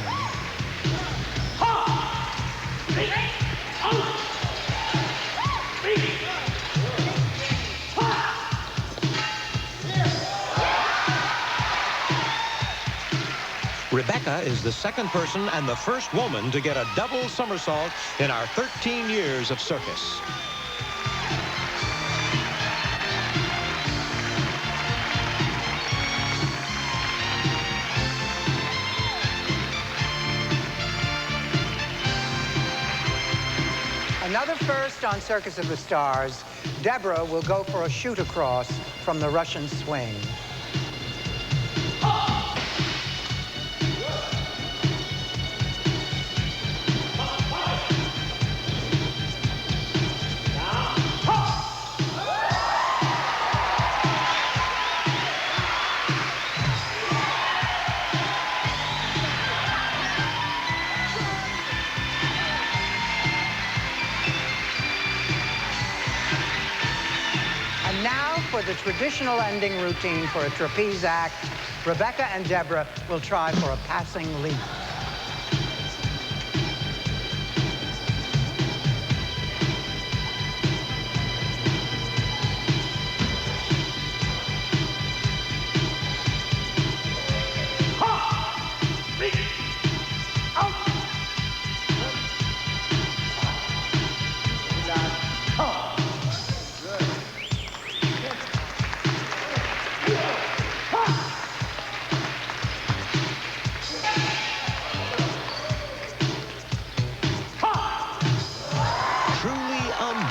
Rebecca is the second person and the first woman to get a double somersault in our 13 years of circus. Another first on Circus of the Stars, Deborah will go for a shoot across from the Russian swing. For the traditional ending routine for a trapeze act, Rebecca and Deborah will try for a passing leap.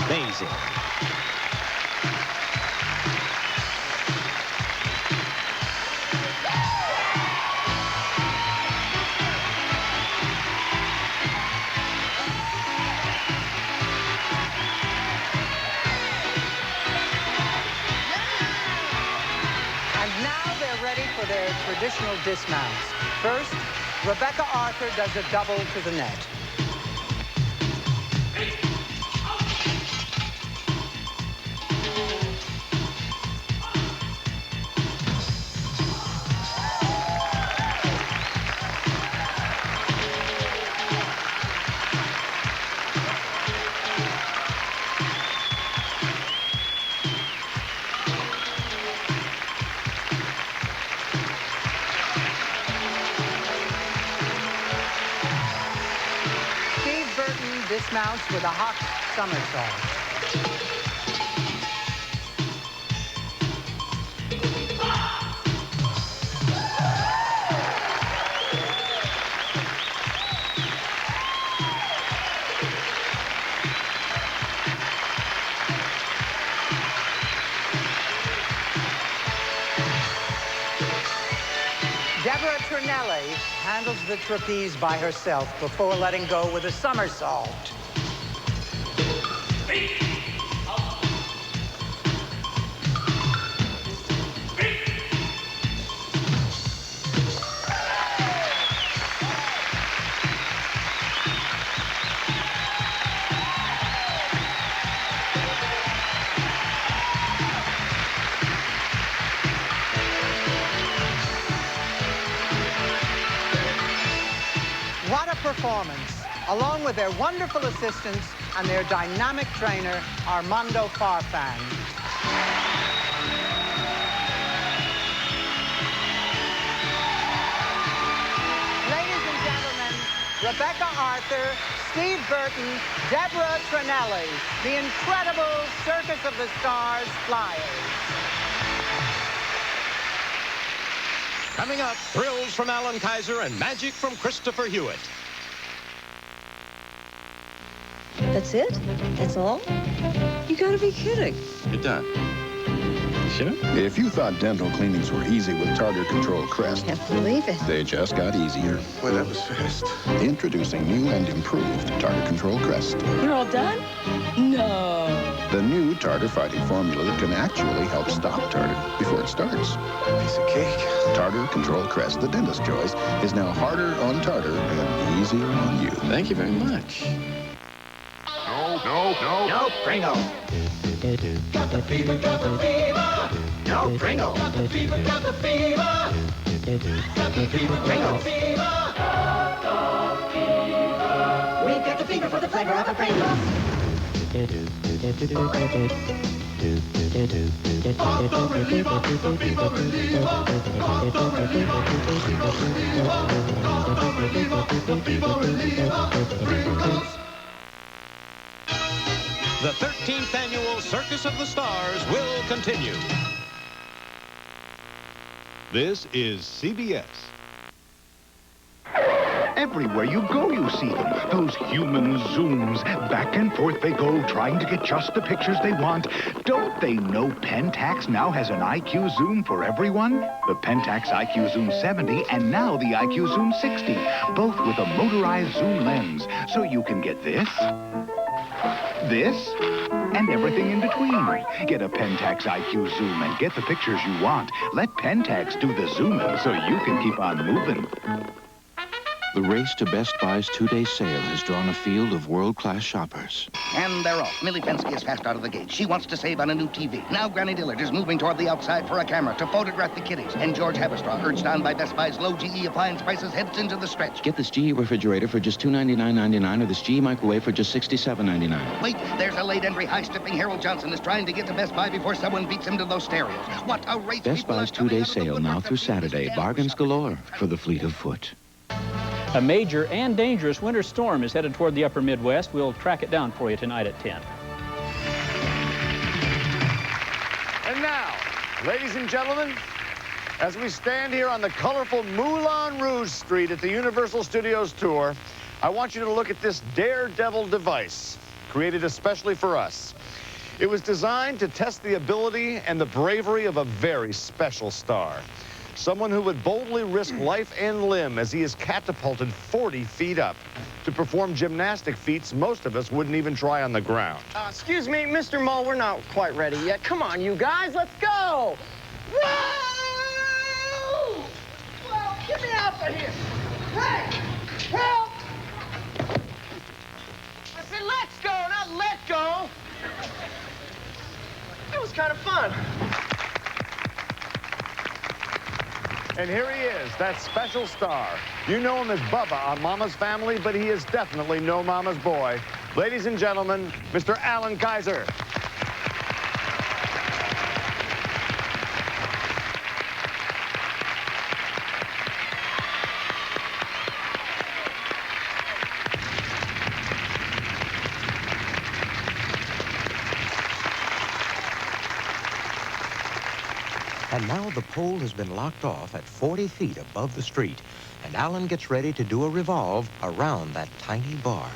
Amazing. And now they're ready for their traditional dismounts. First, Rebecca Arthur does a double to the net. Dismounts with a hop somersault. Deborah Trinelli handles the trapeze by herself before letting go with a somersault. What a performance! Along with their wonderful assistants, and their dynamic trainer, Armando Farfan. Ladies and gentlemen, Rebecca Arthur, Steve Burton, Deborah Trinelli, the incredible Circus of the Stars Flyers. Coming up, thrills from Alan Kaiser and magic from Christopher Hewitt. That's it? That's all? You gotta be kidding. You're done. Sure? If you thought dental cleanings were easy with Tartar Control Crest, Can't believe it. they just got easier. Well, that was fast. Introducing new and improved Tartar Control Crest. You're all done? No. The new tartar fighting formula that can actually help stop tartar before it starts. Piece of cake. Tartar Control Crest, the dentist's choice, is now harder on tartar and easier on you. Thank you very much. No Pringle. Got the fever, got the fever. No Pringle. Got the fever, got the fever. Got the fever, Pringle. We've got the fever for the flavor of a Pringle. The 13th annual Circus of the Stars will continue. This is CBS. Everywhere you go, you see them. Those human zooms. Back and forth they go, trying to get just the pictures they want. Don't they know Pentax now has an IQ Zoom for everyone? The Pentax IQ Zoom 70 and now the IQ Zoom 60. Both with a motorized zoom lens. So you can get this, and everything in between. Get a Pentax IQ Zoom and get the pictures you want. Let Pentax do the zooming so you can keep on moving. The race to Best Buy's two-day sale has drawn a field of world-class shoppers. And they're off. Millie Penske is fast out of the gate. She wants to save on a new TV. Now Granny Dillard is moving toward the outside for a camera to photograph the kiddies. And George Haverstraw, urged on by Best Buy's low GE appliance prices, heads into the stretch. Get this GE refrigerator for just $299.99 or this GE microwave for just $67.99. Wait, there's a late entry, high-stepping Harold Johnson is trying to get to Best Buy before someone beats him to those stereos. What a race! Best Buy's two-day sale now through Saturday. Bargains galore for the fleet of foot. A major and dangerous winter storm is headed toward the upper Midwest. We'll track it down for you tonight at 10. And now, ladies and gentlemen, as we stand here on the colorful Moulin Rouge Street at the Universal Studios Tour, I want you to look at this Daredevil device, created especially for us. It was designed to test the ability and the bravery of a very special star. Someone who would boldly risk life and limb as he is catapulted 40 feet up to perform gymnastic feats most of us wouldn't even try on the ground. Excuse me, Mr. Mull, we're not quite ready yet. Come on, you guys, let's go! Whoa! Well, get me out of here! Hey! Help! I said let's go, not let go! That was kind of fun. And here he is, that special star. You know him as Bubba on Mama's Family, but he is definitely no mama's boy. Ladies and gentlemen, Mr. Alan Kaiser. And now the pole has been locked off at 40 feet above the street, and Alan gets ready to do a revolve around that tiny bar.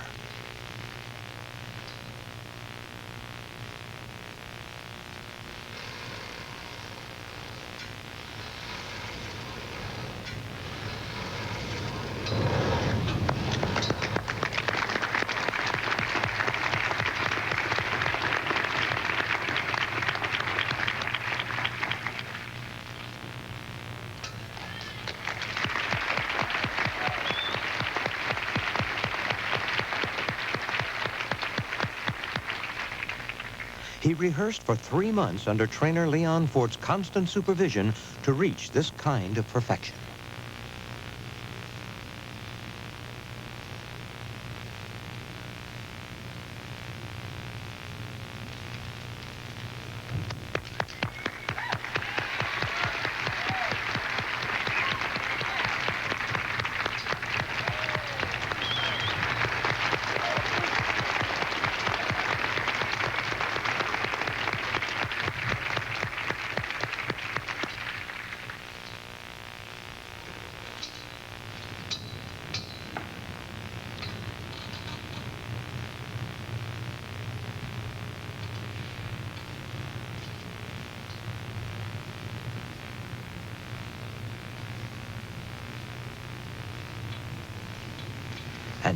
He rehearsed for 3 months under trainer Leon Fort's constant supervision to reach this kind of perfection.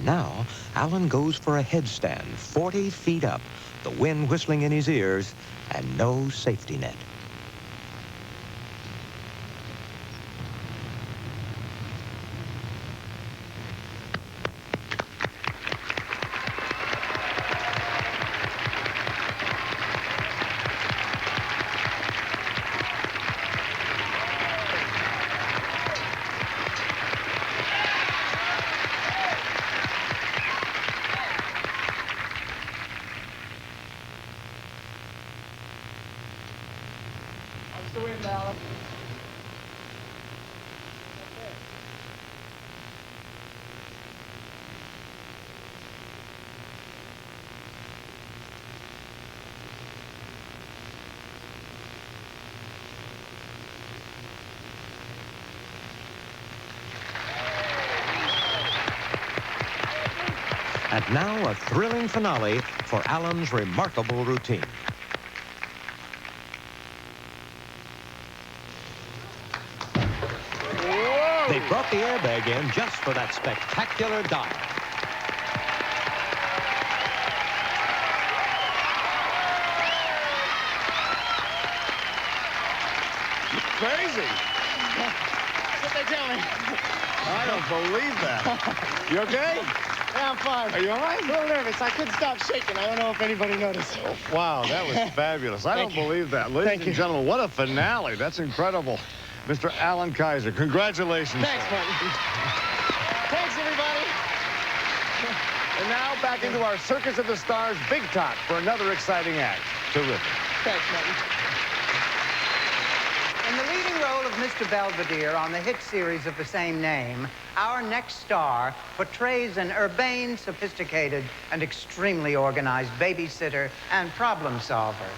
And now, Alan goes for a headstand 40 feet up, the wind whistling in his ears, and no safety net. The wind, Alan. And now a thrilling finale for Alan's remarkable routine. They brought the airbag in just for that spectacular dive. Crazy. That's what they tell me. I don't believe that. You okay? Yeah, I'm fine. Are you all right? A little nervous. I couldn't stop shaking. I don't know if anybody noticed. Wow, that was fabulous. I don't believe that. Ladies and gentlemen, what a finale. That's incredible. Mr. Alan Kaiser, congratulations. Thanks, Martin. Thanks, everybody. And now back into our Circus of the Stars Big Top for another exciting act. Terrific. Thanks, Martin. In the leading role of Mr. Belvedere on the hit series of the same name, our next star portrays an urbane, sophisticated, and extremely organized babysitter and problem solver.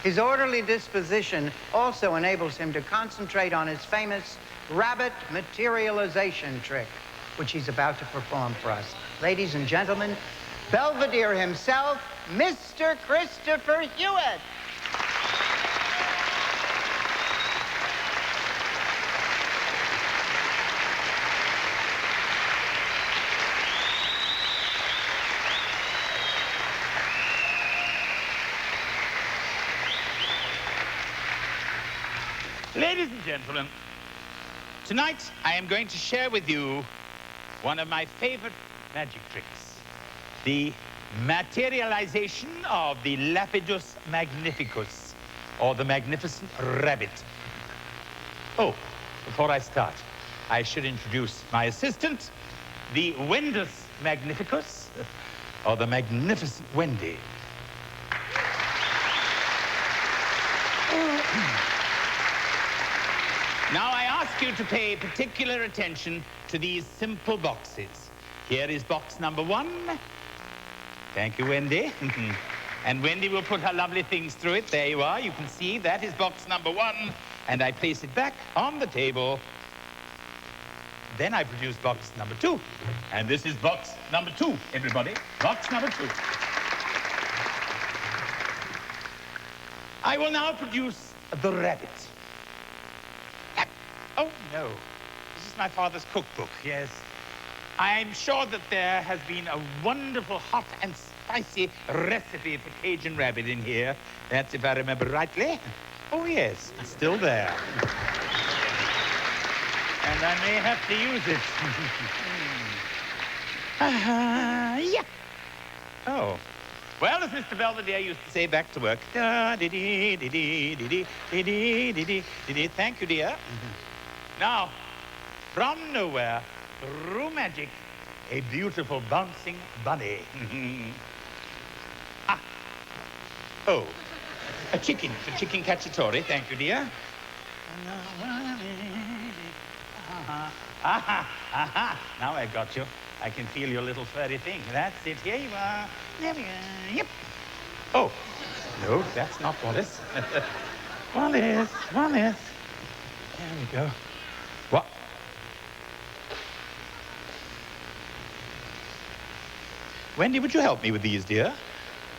His orderly disposition also enables him to concentrate on his famous rabbit materialization trick, which he's about to perform for us. Ladies and gentlemen, Belvedere himself, Mr. Christopher Hewitt. Ladies and gentlemen, tonight I am going to share with you one of my favorite magic tricks, the materialization of the Lapidus magnificus, or the magnificent rabbit. Oh, before I start, I should introduce my assistant, the Wendus magnificus, or the magnificent Wendy. Now, I ask you to pay particular attention to these simple boxes. Here is box number 1. Thank you, Wendy. And Wendy will put her lovely things through it. There you are. You can see that is box number 1. And I place it back on the table. Then I produce box number 2. And this is box number 2, everybody. Box number 2. I will now produce the rabbit. Oh, no. This is my father's cookbook, yes. I'm sure that there has been a wonderful hot and spicy recipe for Cajun rabbit in here. That's if I remember rightly. Oh, yes, it's still there. And I may have to use it. Yeah. Oh. Well, as Mr. Belvedere used to say, back to work. Thank you, dear. Now, from nowhere, through magic, a beautiful bouncing bunny. Ah. Oh, a chicken for chicken cacciatore. Thank you, dear. Aha. Now I got you. I can feel your little furry thing. That's it. Here you are. There we are. Yep. Oh, no, that's not Wallace. Wallace. There we go. What? Wendy, would you help me with these, dear?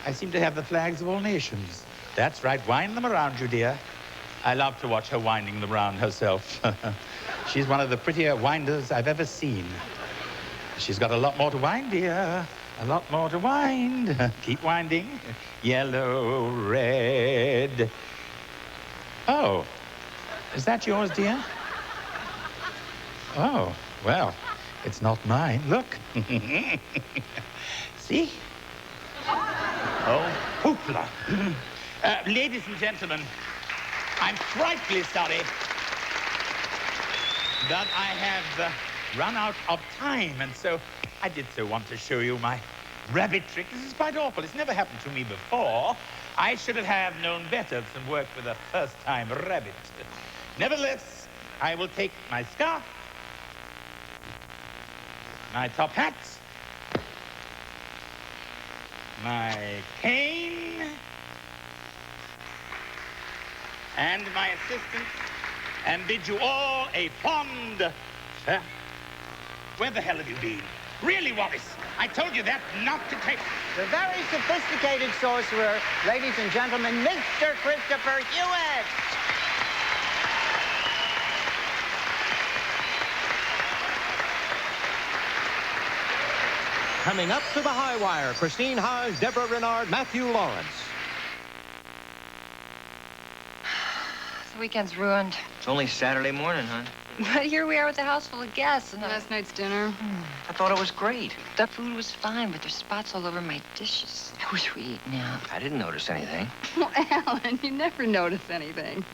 I seem to have the flags of all nations. That's right. Wind them around you, dear. I love to watch her winding them around herself. She's one of the prettier winders I've ever seen. She's got a lot more to wind, dear. A lot more to wind. Keep winding. Yellow, red. Oh, is that yours, dear? Oh, well, it's not mine. Look. See? Oh, hoopla. Ladies and gentlemen, I'm frightfully sorry that I have run out of time, and so I did so want to show you my rabbit trick. This is quite awful. It's never happened to me before. I should have known better than work with a first-time rabbit. Nevertheless, I will take my scarf, my top hat, my cane, and my assistant, and bid you all a fond farewell. Where the hell have you been? Really, Wallace, I told you that not to take... The very sophisticated sorcerer, ladies and gentlemen, Mr. Christopher Hewitt. Coming up to the Highwire, Christine Haas, Deborah Renard, Matthew Lawrence. The weekend's ruined. It's only Saturday morning, hon. But here we are with a house full of guests. And last night's dinner. I thought it was great. The food was fine, but there's spots all over my dishes. I wish we eat now. I didn't notice anything. Well, Alan, you never notice anything.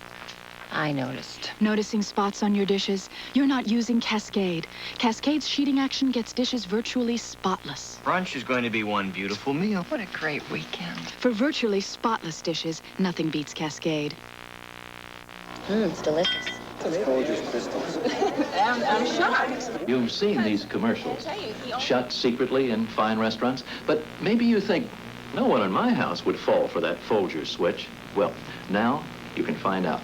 I noticed. Noticing spots on your dishes? You're not using Cascade. Cascade's sheeting action gets dishes virtually spotless. Brunch is going to be one beautiful meal. What a great weekend. For virtually spotless dishes, nothing beats Cascade. It's delicious. Folgers crystals. I'm shocked. You've seen these commercials, shot secretly in fine restaurants, but maybe you think no one in my house would fall for that Folgers switch. Well, now you can find out.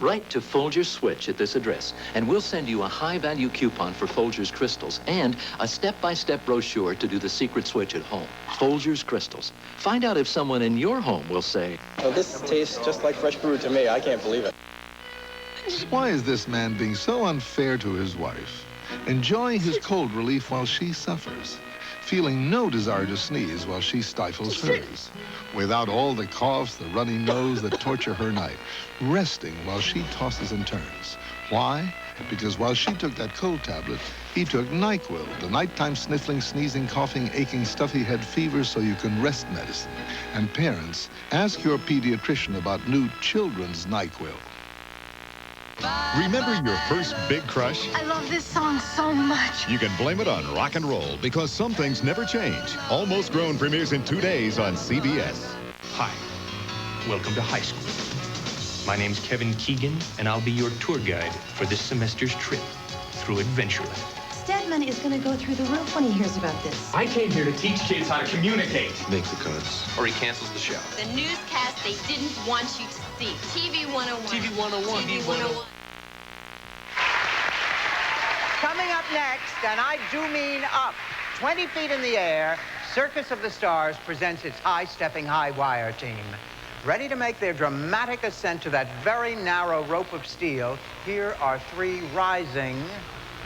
Write to Folgers Switch at this address, and we'll send you a high-value coupon for Folgers crystals and a step-by-step brochure to do the secret switch at home. Folgers crystals. Find out if someone in your home will say, "Oh, this tastes just like fresh brew to me. I can't believe it." Why is this man being so unfair to his wife? Enjoying his cold relief while she suffers. Feeling no desire to sneeze while she stifles hers. Without all the coughs, the runny nose that torture her night. Resting while she tosses and turns. Why? Because while she took that cold tablet, he took NyQuil, the nighttime sniffling, sneezing, coughing, aching, stuffy head fever so you can rest medicine. And parents, ask your pediatrician about new children's NyQuil. Remember your first big crush? I love this song so much. You can blame it on rock and roll because some things never change. Almost Grown premieres in 2 days on CBS. Hi, welcome to high school. My name's Kevin Keegan, and I'll be your tour guide for this semester's trip through Adventureland. Stedman is going to go through the roof when he hears about this. I came here to teach kids how to communicate. Make the cuts, or he cancels the show. The newscast they didn't want you to see. TV 101. TV 101. TV 101. Coming up next, and I do mean up, 20 feet in the air, Circus of the Stars presents its high-stepping Highwire team. Ready to make their dramatic ascent to that very narrow rope of steel, here are 3 rising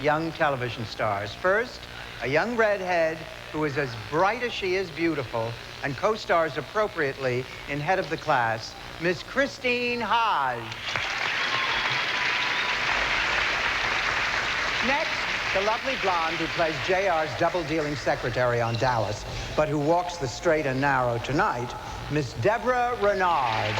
young television stars. First, a young redhead who is as bright as she is beautiful and co-stars appropriately in Head of the Class, Miss Christine Haas. Next, the lovely blonde who plays JR's double-dealing secretary on Dallas, but who walks the straight and narrow tonight, Miss Deborah Renard.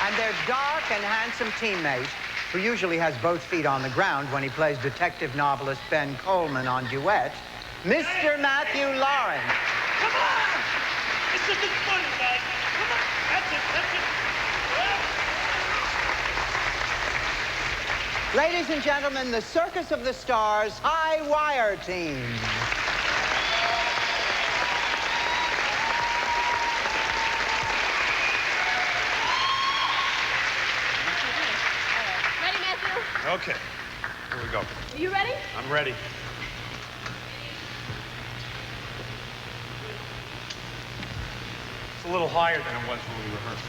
And their dark and handsome teammate, who usually has both feet on the ground when he plays detective novelist Ben Coleman on Duet, Mr. Matthew Lawrence. Come on! This isn't funny, guys. Come on. That's it. That's it. Ladies and gentlemen, the Circus of the Stars Highwire team. Ready, Matthew? Okay, here we go. Are you ready? I'm ready. It's a little higher than it was when we rehearsed.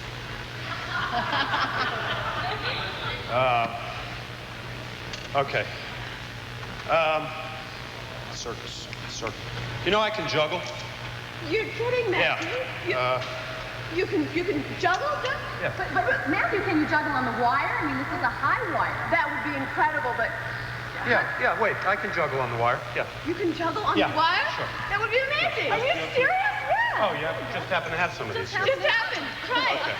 Okay. Circus. You know I can juggle? You're kidding, Matthew. Yeah. You can juggle? Yeah. But Matthew, can you juggle on the wire? I mean, this is a high wire. That would be incredible, but... Yeah, wait, I can juggle on the wire. Yeah. You can juggle on the wire? Sure. That would be amazing. Are you serious? Yeah. Oh, yeah, just happen to have some of these here. Just happened. Try it. Okay.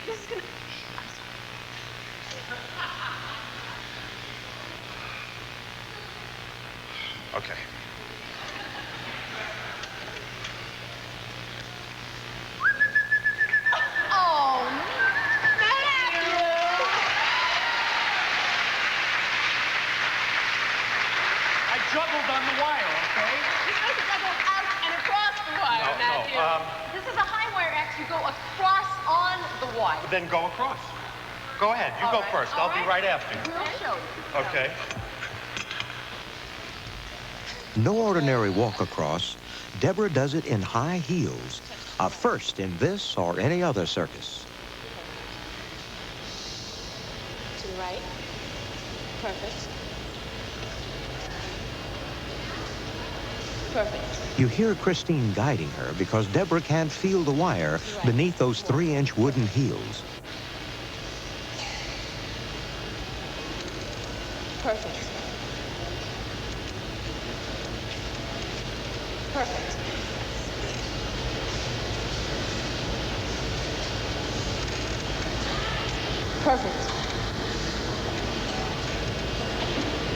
This is gonna... Okay. Oh, Matthew! I juggled on the wire, okay? You're supposed to juggle out and across the wire, Matthew. This is a high wire act. You go across on the wire. Then go across. Go ahead, you go first. I'll be right after you. We'll show you. Okay. No ordinary walk across. Deborah does it in high heels, a first in this or any other circus. To the right. Perfect. Perfect. You hear Christine guiding her because Deborah can't feel the wire beneath those 3-inch wooden heels. Perfect. Perfect. Perfect.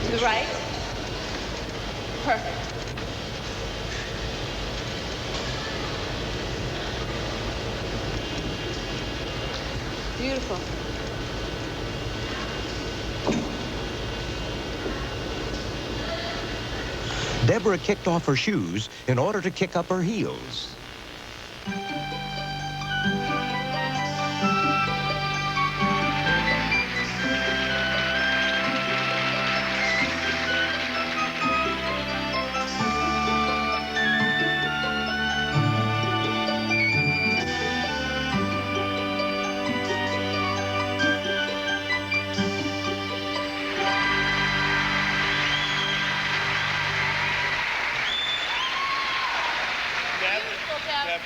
To the right. Perfect. Beautiful. Deborah kicked off her shoes in order to kick up her heels.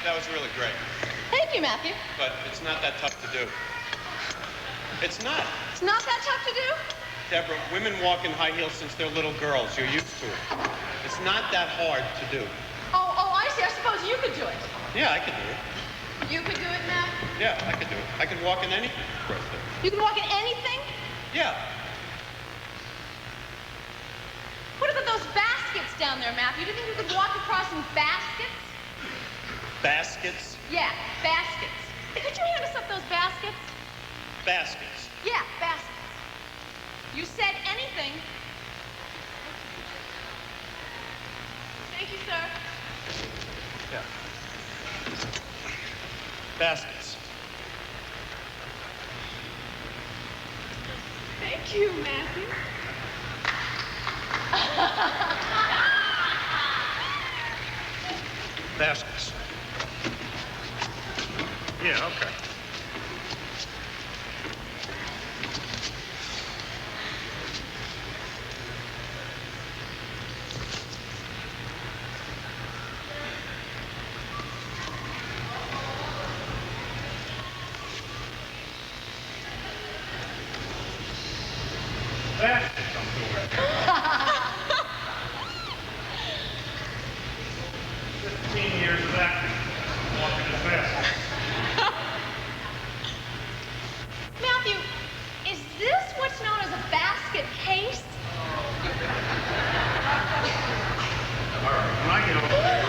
That was really great. Thank you, Matthew. But it's not that tough to do. It's not. It's not that tough to do? Deborah, women walk in high heels since they're little girls. You're used to it. It's not that hard to do. Oh, I see. I suppose you could do it. Yeah, I could do it. You could do it, Matt? Yeah, I could do it. I could walk in anything. You can walk in anything? Yeah. What about those baskets down there, Matthew? Do you think you could walk across in baskets? Baskets? Yeah, baskets. Could you hand us up those baskets? Baskets. Yeah, baskets. You said anything. Thank you, sir. Yeah. Baskets. Thank you, Matthew. Baskets. Yeah, okay. Baskets, I'm doing. 15 years of acting, walking as fast. Matthew, is this what's known as a basket case? All right, when I get over there.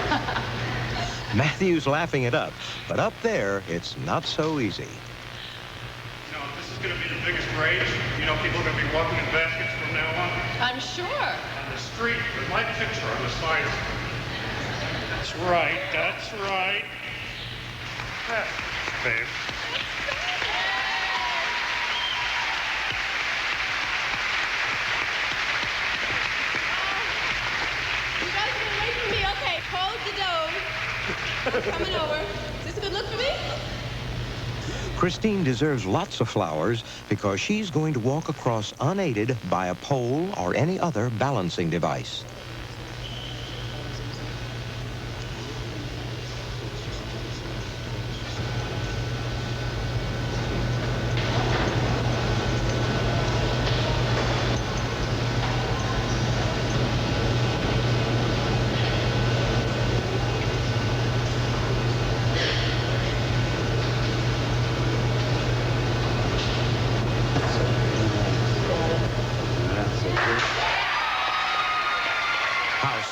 Matthew's laughing it up, but up there, it's not so easy. You know, this is going to be the biggest rage. You know, people are going to be walking in baskets from now on. I'm sure. On the street with my picture on the sign. That's right, that's right. Babe. You guys are gonna wait for me. Okay, hold the dough. Coming over. Is this a good look for me? Christine deserves lots of flowers because she's going to walk across unaided by a pole or any other balancing device.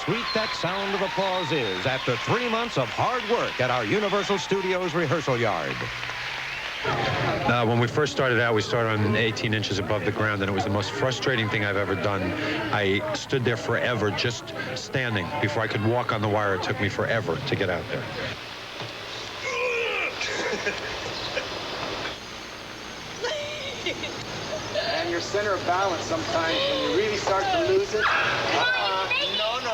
Sweet that sound of applause is after 3 months of hard work at our Universal Studios rehearsal yard. When we first started out, we started on 18 inches above the ground, and it was the most frustrating thing I've ever done. I stood there forever just standing. Before I could walk on the wire, it took me forever to get out there. And your center of balance sometimes, when you really start to lose it. No.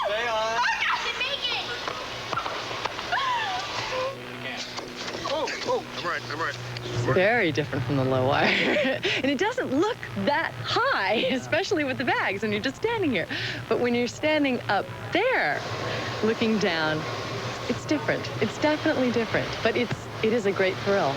Stay on. Oh, I'm right. It's very different from the low wire. And it doesn't look that high, especially with the bags when you're just standing here. But when you're standing up there, looking down, it's different. It's definitely different. But it is a great thrill.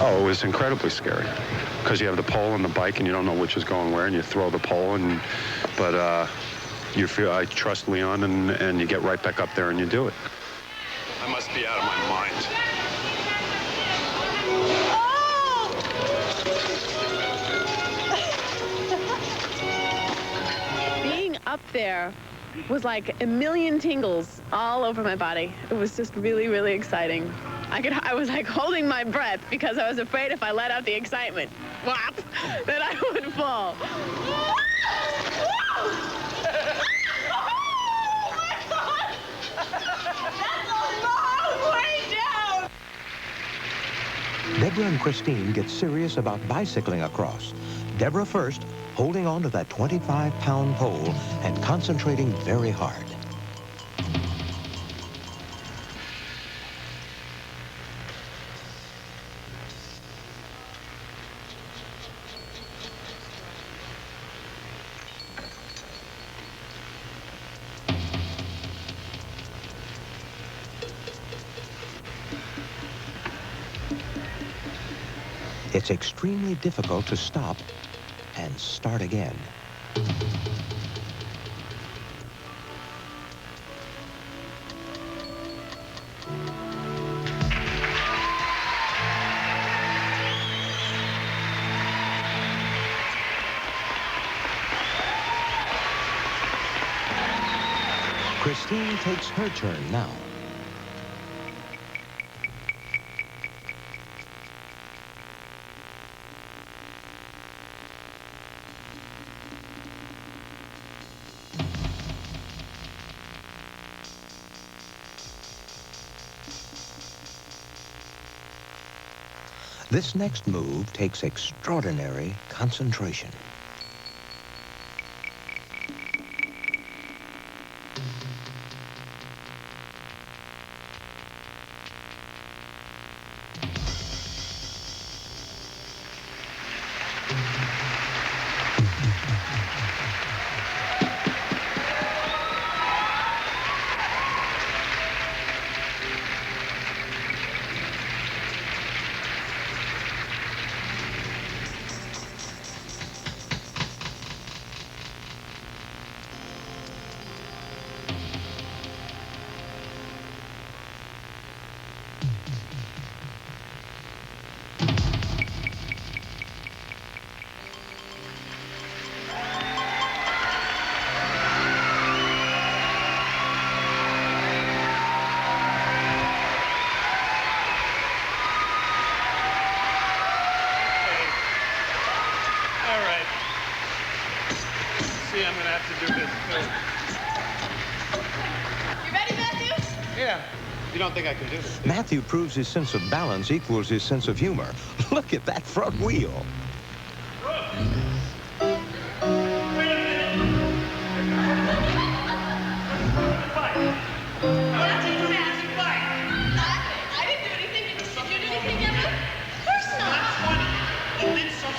Oh, it was incredibly scary because you have the pole and the bike and you don't know which is going where, and you throw the pole, but you feel, I trust Leon, and you get right back up there and you do it. I must be out of my mind. Being up there was like a million tingles all over my body. It was just really, really exciting. I was like holding my breath because I was afraid if I let out the excitement, whop, that I would fall. Deborah and Christine get serious about bicycling across. Deborah first, holding on to that 25-pound pole and concentrating very hard. It's extremely difficult to stop and start again. Christine takes her turn now. This next move takes extraordinary concentration. I'm going to have to do this too. You ready, Matthew? Yeah. You don't think I can do this? Matthew proves his sense of balance equals his sense of humor. Look at that front wheel. Wait a minute.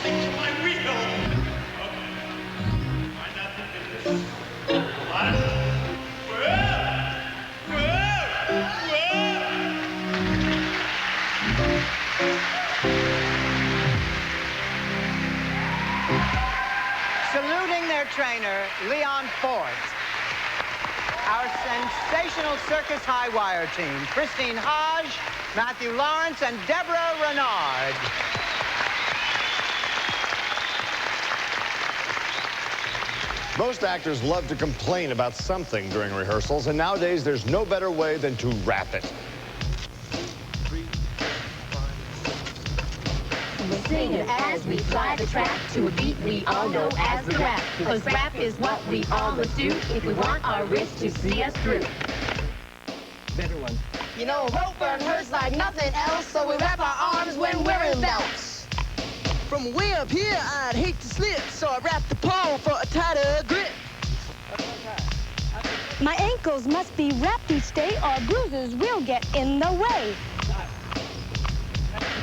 stick to my wheel. Okay. Find out the business. Last. Saluting their trainer, Leon Fort. Our sensational Circus Highwire team, Christine Hodge, Matthew Lawrence, and Deborah Renard. Most actors love to complain about something during rehearsals, and nowadays there's no better way than to rap it. We'll sing it as we fly the track to a beat we all know as the rap. Because rap is what we all must do if we want our wrist to see us through. Better one. You know, rope burn hurts like nothing else, so we wrap our arms when wearing belts. From way up here, I'd hate to slip, so I wrap the pole for a tighter grip. My ankles must be wrapped each day or bruises will get in the way.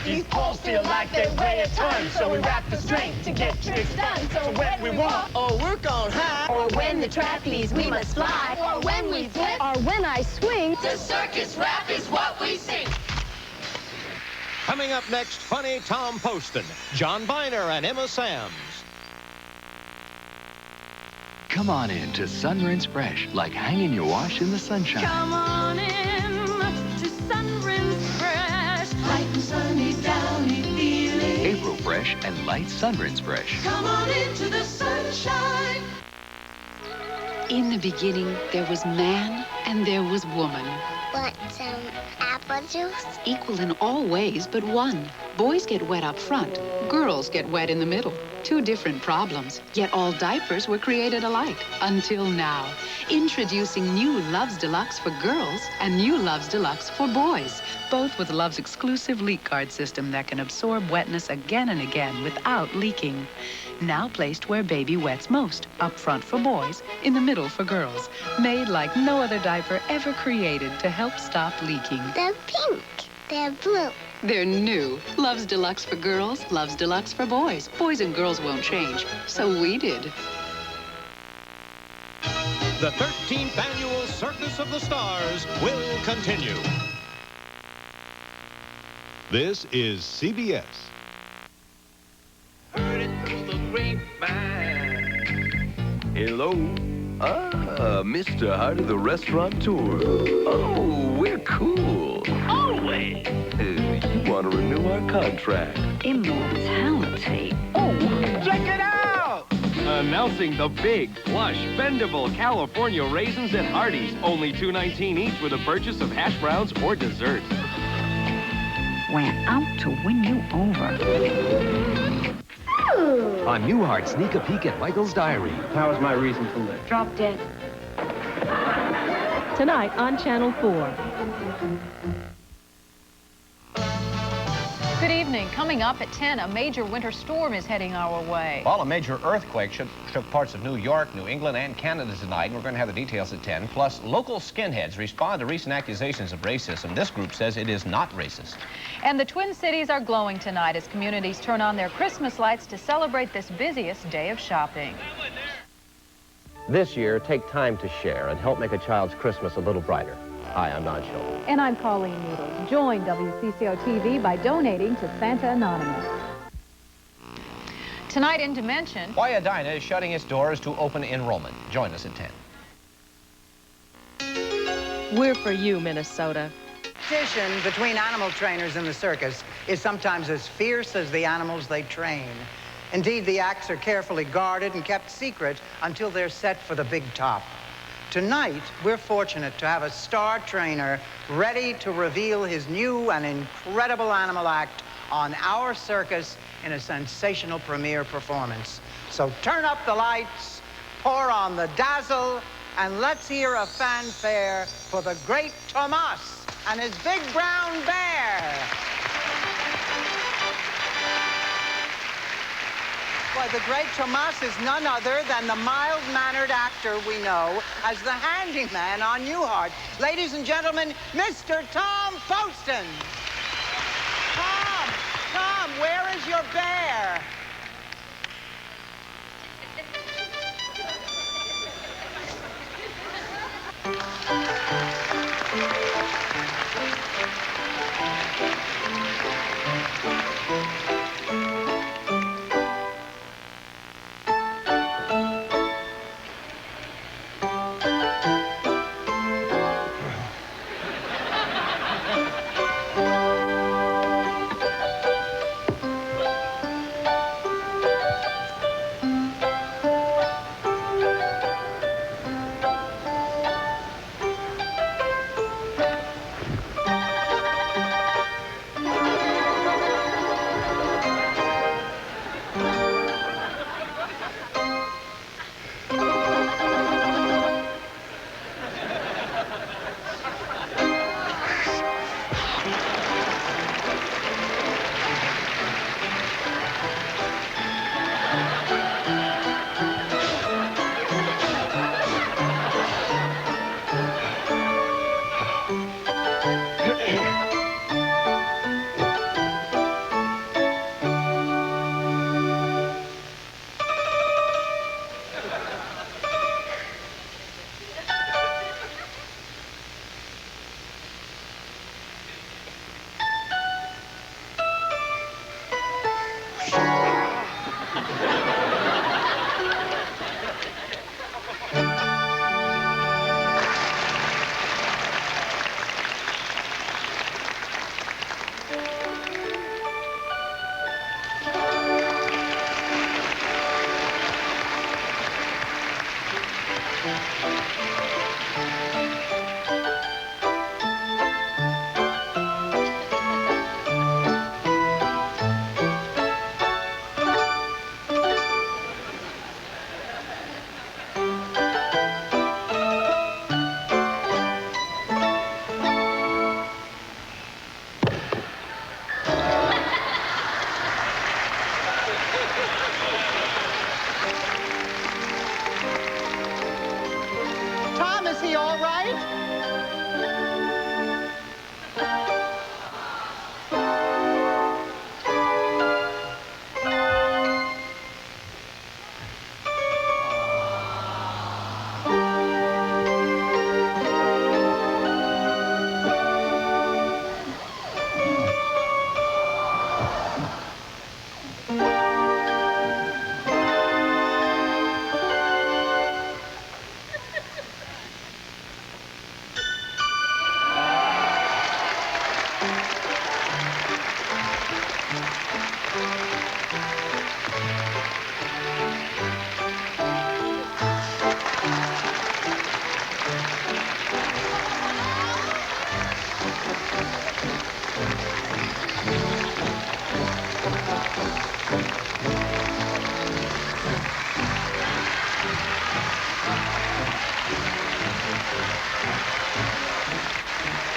These poles feel like they weigh a ton, so we wrap the strength to get tricks done. So when we walk or work on high, or when the trapeze we must fly, or when we flip, or when I swing, the circus rap is what we sing. Coming up next, funny Tom Poston, John Biner, and Emma Sams. Come on in to Sunrinse Fresh, like hanging your wash in the sunshine. Come on in to Sunrinse Fresh, light and sunny, downy feeling. April Fresh and light Sunrinse Fresh. Come on into the sunshine. In the beginning, there was man and there was woman. Want some apple juice? Equal in all ways but one. Boys get wet up front. Girls get wet in the middle. Two different problems, yet all diapers were created alike. Until now. Introducing new Love's Deluxe for girls and new Love's Deluxe for boys. Both with Love's exclusive leak guard system that can absorb wetness again and again without leaking. Now placed where baby wets most. Up front for boys, in the middle for girls. Made like no other diaper ever created to help stop leaking. They're pink. They're blue. They're new. Love's Deluxe for girls, Love's Deluxe for boys. Boys and girls won't change. So we did. The 13th annual Circus of the Stars will continue. This is CBS. Heard it through the grapevine. Hello? Ah, Mr. Hardy, the restaurateur. Oh, we're cool. Always. You want to renew our contract. Immortality. Oh, check it out! Announcing the big, plush, bendable California raisins at Hardee's. Only $2.19 each with a purchase of hash browns or dessert. We're out to win you over. On Newhart, sneak a peek at Michael's diary. How is my reason to live? Drop dead. Tonight on Channel 4. Good evening. Coming up at 10, a major winter storm is heading our way. Well, a major earthquake shook parts of New York, New England, and Canada tonight, and we're going to have the details at 10. Plus, local skinheads respond to recent accusations of racism. This group says it is not racist. And the Twin Cities are glowing tonight as communities turn on their Christmas lights to celebrate this busiest day of shopping. This year, take time to share and help make a child's Christmas a little brighter. Hi, I'm Don Schultz. And I'm Colleen Needles. Join WCCO TV by donating to Santa Anonymous. Tonight in Dimension, Why Edina is shutting its doors to open enrollment. Join us at 10. We're for you, Minnesota. Competition between animal trainers in the circus is sometimes as fierce as the animals they train. Indeed, the acts are carefully guarded and kept secret until they're set for the big top. Tonight, we're fortunate to have a star trainer ready to reveal his new and incredible animal act on our circus in a sensational premiere performance. So turn up the lights, pour on the dazzle, and let's hear a fanfare for the great Tomas and his big brown bear. Well, the great Tomas is none other than the mild-mannered actor we know as the handyman on Newhart. Ladies and gentlemen, Mr. Tom Poston. Tom, where is your bear? all right?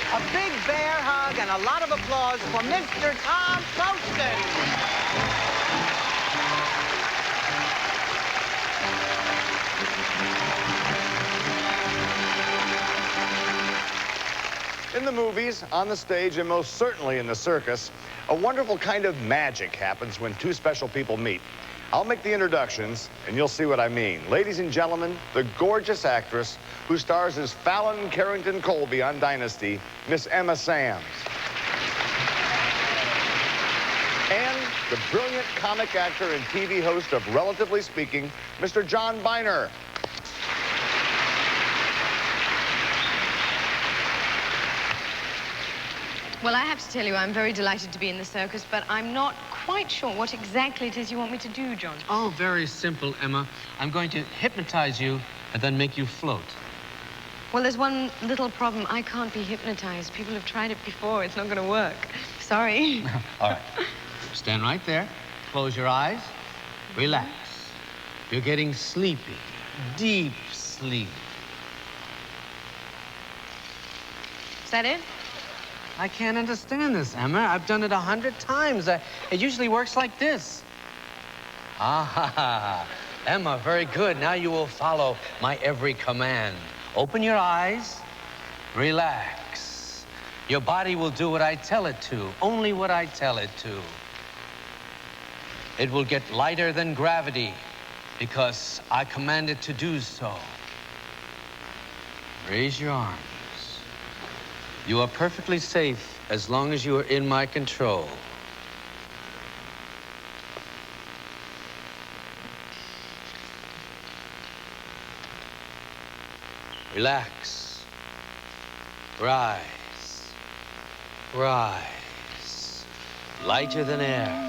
A big bear hug and a lot of applause for Mr. Tom Poston. In the movies, on the stage, and most certainly in the circus, a wonderful kind of magic happens when two special people meet. I'll make the introductions, and you'll see what I mean. Ladies and gentlemen, the gorgeous actress who stars as Fallon Carrington Colby on Dynasty, Miss Emma Samms. And the brilliant comic actor and TV host of Relatively Speaking, Mr. John Biner. Well, I have to tell you, I'm very delighted to be in the circus, but I'm not quite sure what exactly it is you want me to do, John. Oh, very simple, Emma. I'm going to hypnotize you and then make you float. Well, there's one little problem. I can't be hypnotized. People have tried it before. It's not going to work. Sorry. All right. Stand right there. Close your eyes. Relax. You're getting sleepy. Deep sleep. Is that it? I can't understand this, Emma. I've done it 100 times. It usually works like this. Ah, Emma, very good. Now you will follow my every command. Open your eyes. Relax. Your body will do what I tell it to, only what I tell it to. It will get lighter than gravity because I command it to do so. Raise your arms. You are perfectly safe as long as you are in my control. Relax. Rise. Rise. Lighter than air.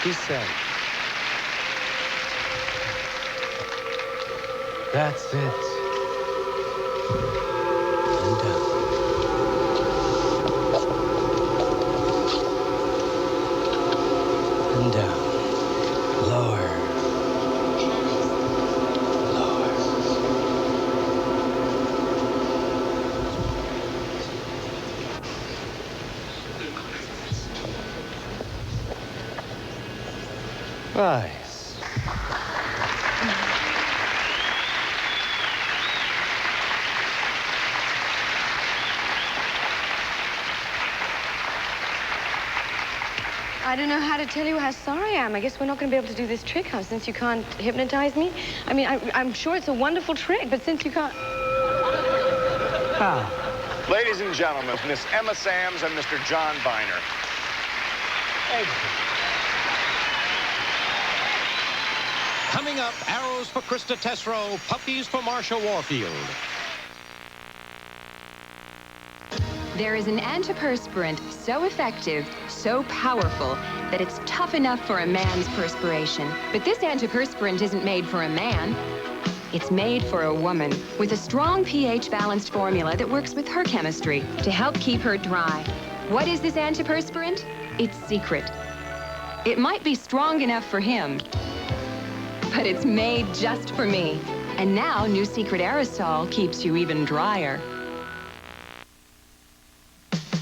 He said, that's it. And down. And down. Lower. Lower. Rise. I don't know how to tell you how sorry I am. I guess we're not going to be able to do this trick, huh, since you can't hypnotize me. I mean, I'm sure it's a wonderful trick, but since you can't... How? Ladies and gentlemen, Miss Emma Samms and Mr. John Biner. Coming up, arrows for Krista Tesreau, puppies for Marsha Warfield. There is an antiperspirant so effective, so powerful, that it's tough enough for a man's perspiration. But this antiperspirant isn't made for a man. It's made for a woman with a strong pH-balanced formula that works with her chemistry to help keep her dry. What is this antiperspirant? It's secret. It might be strong enough for him, but it's made just for me. And now, new Secret Aerosol keeps you even drier.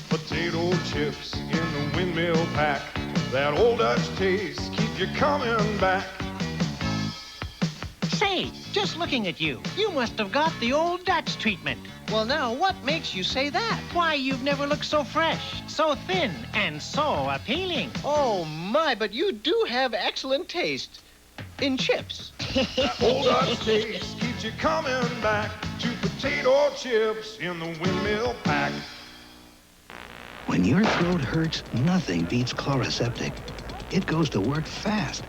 Potato chips in the windmill pack. That old Dutch taste keep you coming back. Say, just looking at you, you must have got the old Dutch treatment. Well, now, what makes you say that? Why, you've never looked so fresh, so thin, and so appealing. Oh, my, but you do have excellent taste in chips. That old Dutch taste keeps you coming back to potato chips in the windmill pack. When your throat hurts, nothing beats Chloraseptic. It goes to work fast.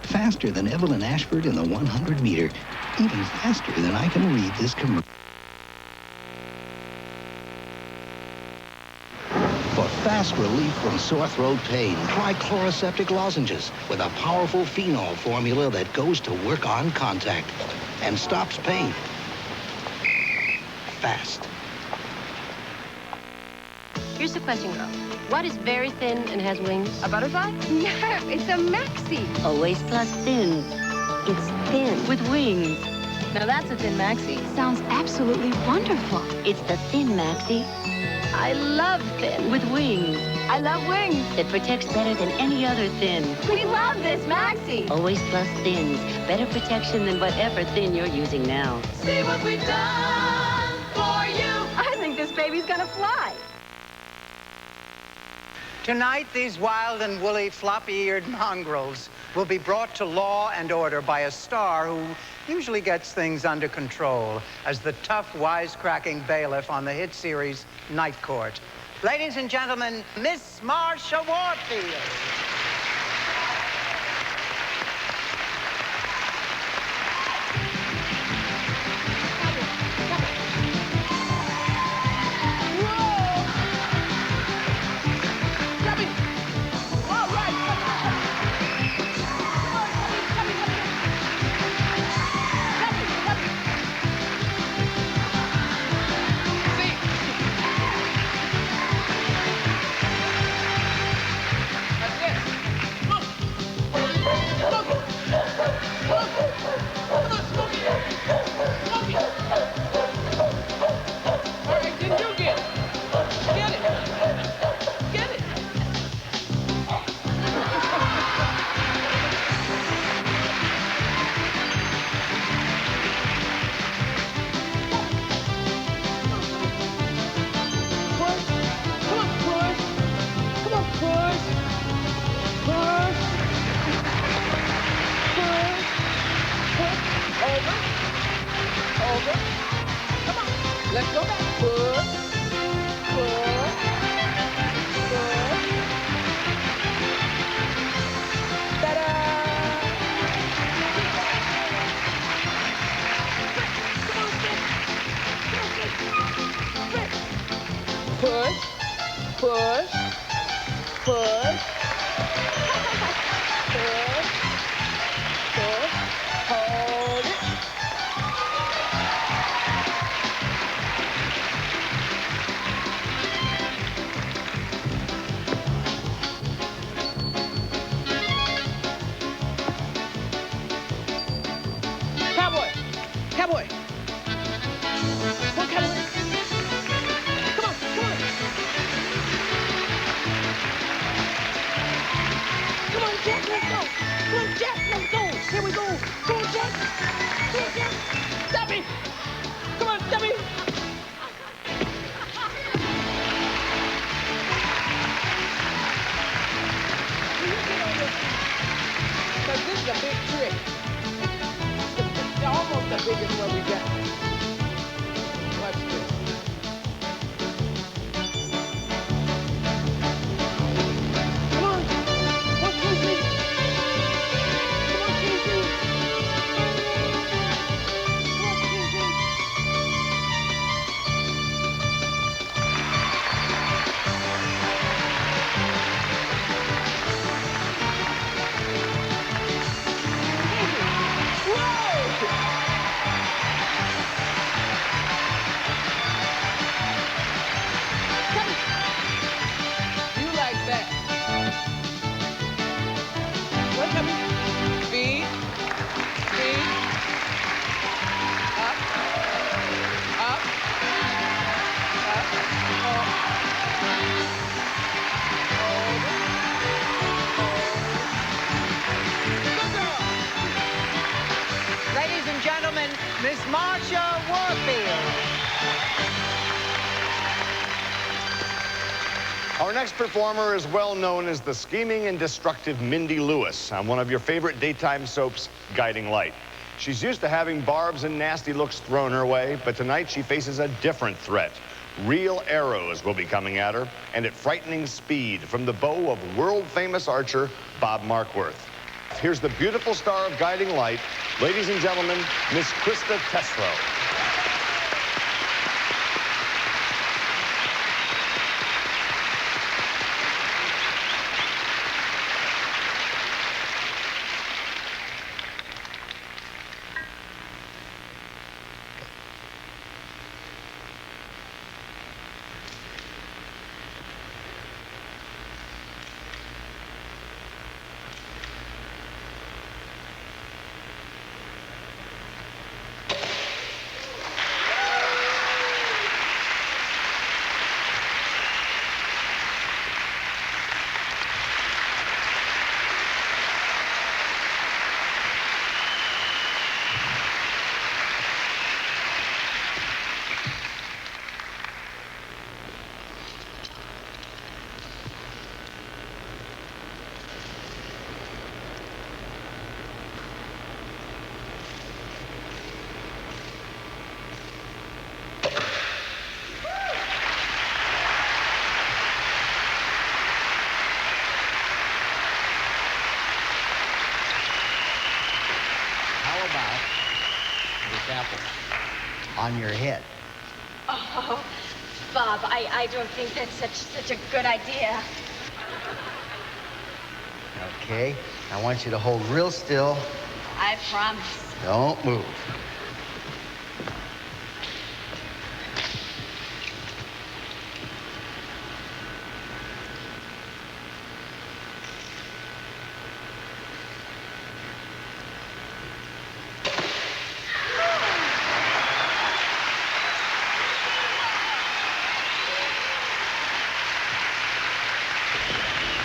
Faster than Evelyn Ashford in the 100-meter. Even faster than I can read this commercial. For fast relief from sore throat pain, try Chloraseptic lozenges with a powerful phenol formula that goes to work on contact and stops pain. Fast. Here's the question, girl. What is very thin and has wings? A butterfly? No, it's a maxi. Always plus thin. It's thin with wings. Now that's a thin maxi. Sounds absolutely wonderful. It's the thin maxi. I love thin. With wings. I love wings. That protects better than any other thin. We love this maxi. Always plus thins. Better protection than whatever thin you're using now. See what we've done for you. I think this baby's gonna fly. Tonight, these wild and woolly, floppy-eared mongrels will be brought to law and order by a star who usually gets things under control as the tough, wisecracking bailiff on the hit series Night Court. Ladies and gentlemen, Miss Marsha Warfield. Our next performer is well known as the scheming and destructive Mindy Lewis on one of your favorite daytime soaps, Guiding Light. She's used to having barbs and nasty looks thrown her way, but tonight she faces a different threat. Real arrows will be coming at her, and at frightening speed from the bow of world-famous archer Bob Markworth. Here's the beautiful star of Guiding Light, ladies and gentlemen, Miss Krista Tesreau. On your head. Oh, Bob, I don't think that's such a good idea. Okay, I want you to hold real still. I promise. Don't move.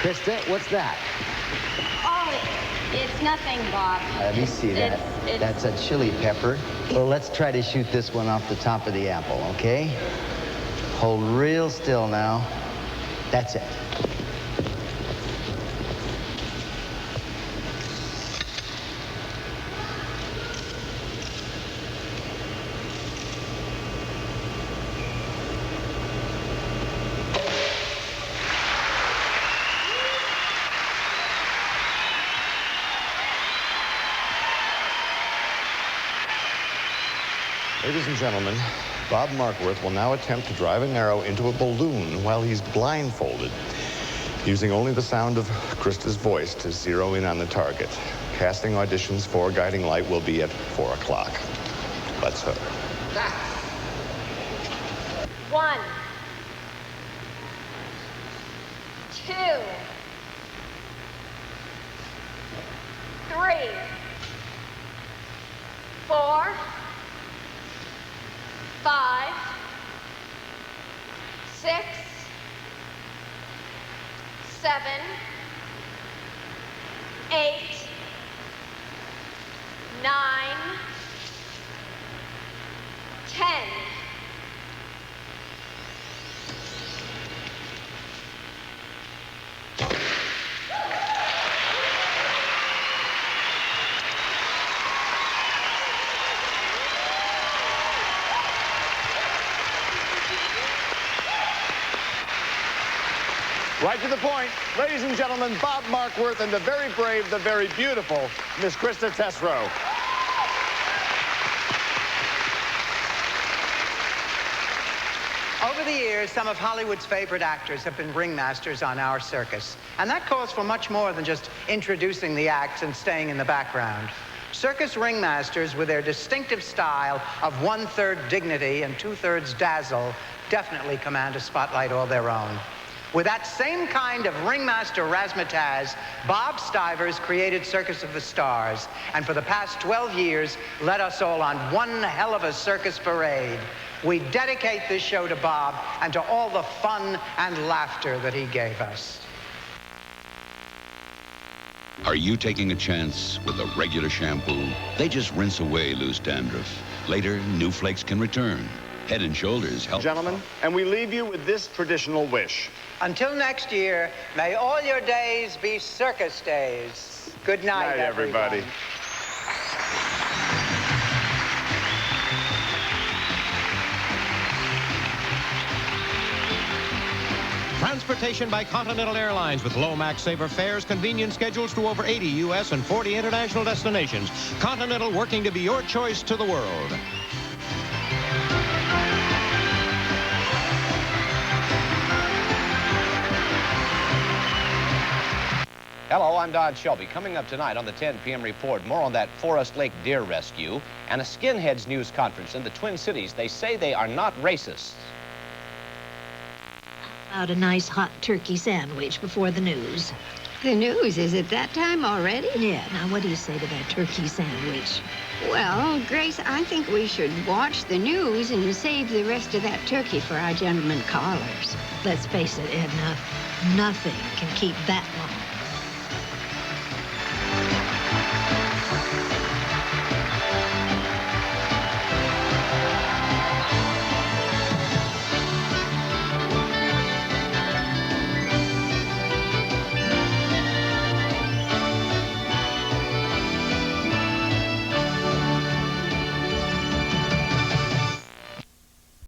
Krista, what's that? Oh, it's nothing, Bob. Let me see that. That's a chili pepper. Well, let's try to shoot this one off the top of the apple, okay? Hold real still now. That's it. Ladies and gentlemen, Bob Markworth will now attempt to drive an arrow into a balloon while he's blindfolded, using only the sound of Krista's voice to zero in on the target. Casting auditions for Guiding Light will be at 4 o'clock. Let's hook. 1, 2, 3, 4, 5, 6, 7, 8, 9, 10. Right to the point, ladies and gentlemen, Bob Markworth and the very brave, the very beautiful Miss Krista Tesreau. Over the years, some of Hollywood's favorite actors have been ringmasters on our circus. And that calls for much more than just introducing the acts and staying in the background. Circus ringmasters, with their distinctive style of 1/3 dignity and 2/3 dazzle, definitely command a spotlight all their own. With that same kind of ringmaster razzmatazz, Bob Stivers created Circus of the Stars, and for the past 12 years, led us all on one hell of a circus parade. We dedicate this show to Bob and to all the fun and laughter that he gave us. Are you taking a chance with a regular shampoo? They just rinse away loose dandruff. Later, new flakes can return. Head and Shoulders help. Gentlemen, and we leave you with this traditional wish. Until next year, may all your days be circus days. Good night, everybody. Transportation by Continental Airlines with low max saver fares, convenient schedules to over 80 U.S. and 40 international destinations. Continental, working to be your choice to the world. Hello, I'm Don Shelby. Coming up tonight on the 10 p.m. report, more on that Forest Lake deer rescue and a skinheads news conference in the Twin Cities. They say they are not racists. Out a nice hot turkey sandwich before the news. The news? Is it that time already? Yeah, now what do you say to that turkey sandwich? Well, Grace, I think we should watch the news and save the rest of that turkey for our gentlemen callers. Let's face it, Edna, nothing can keep that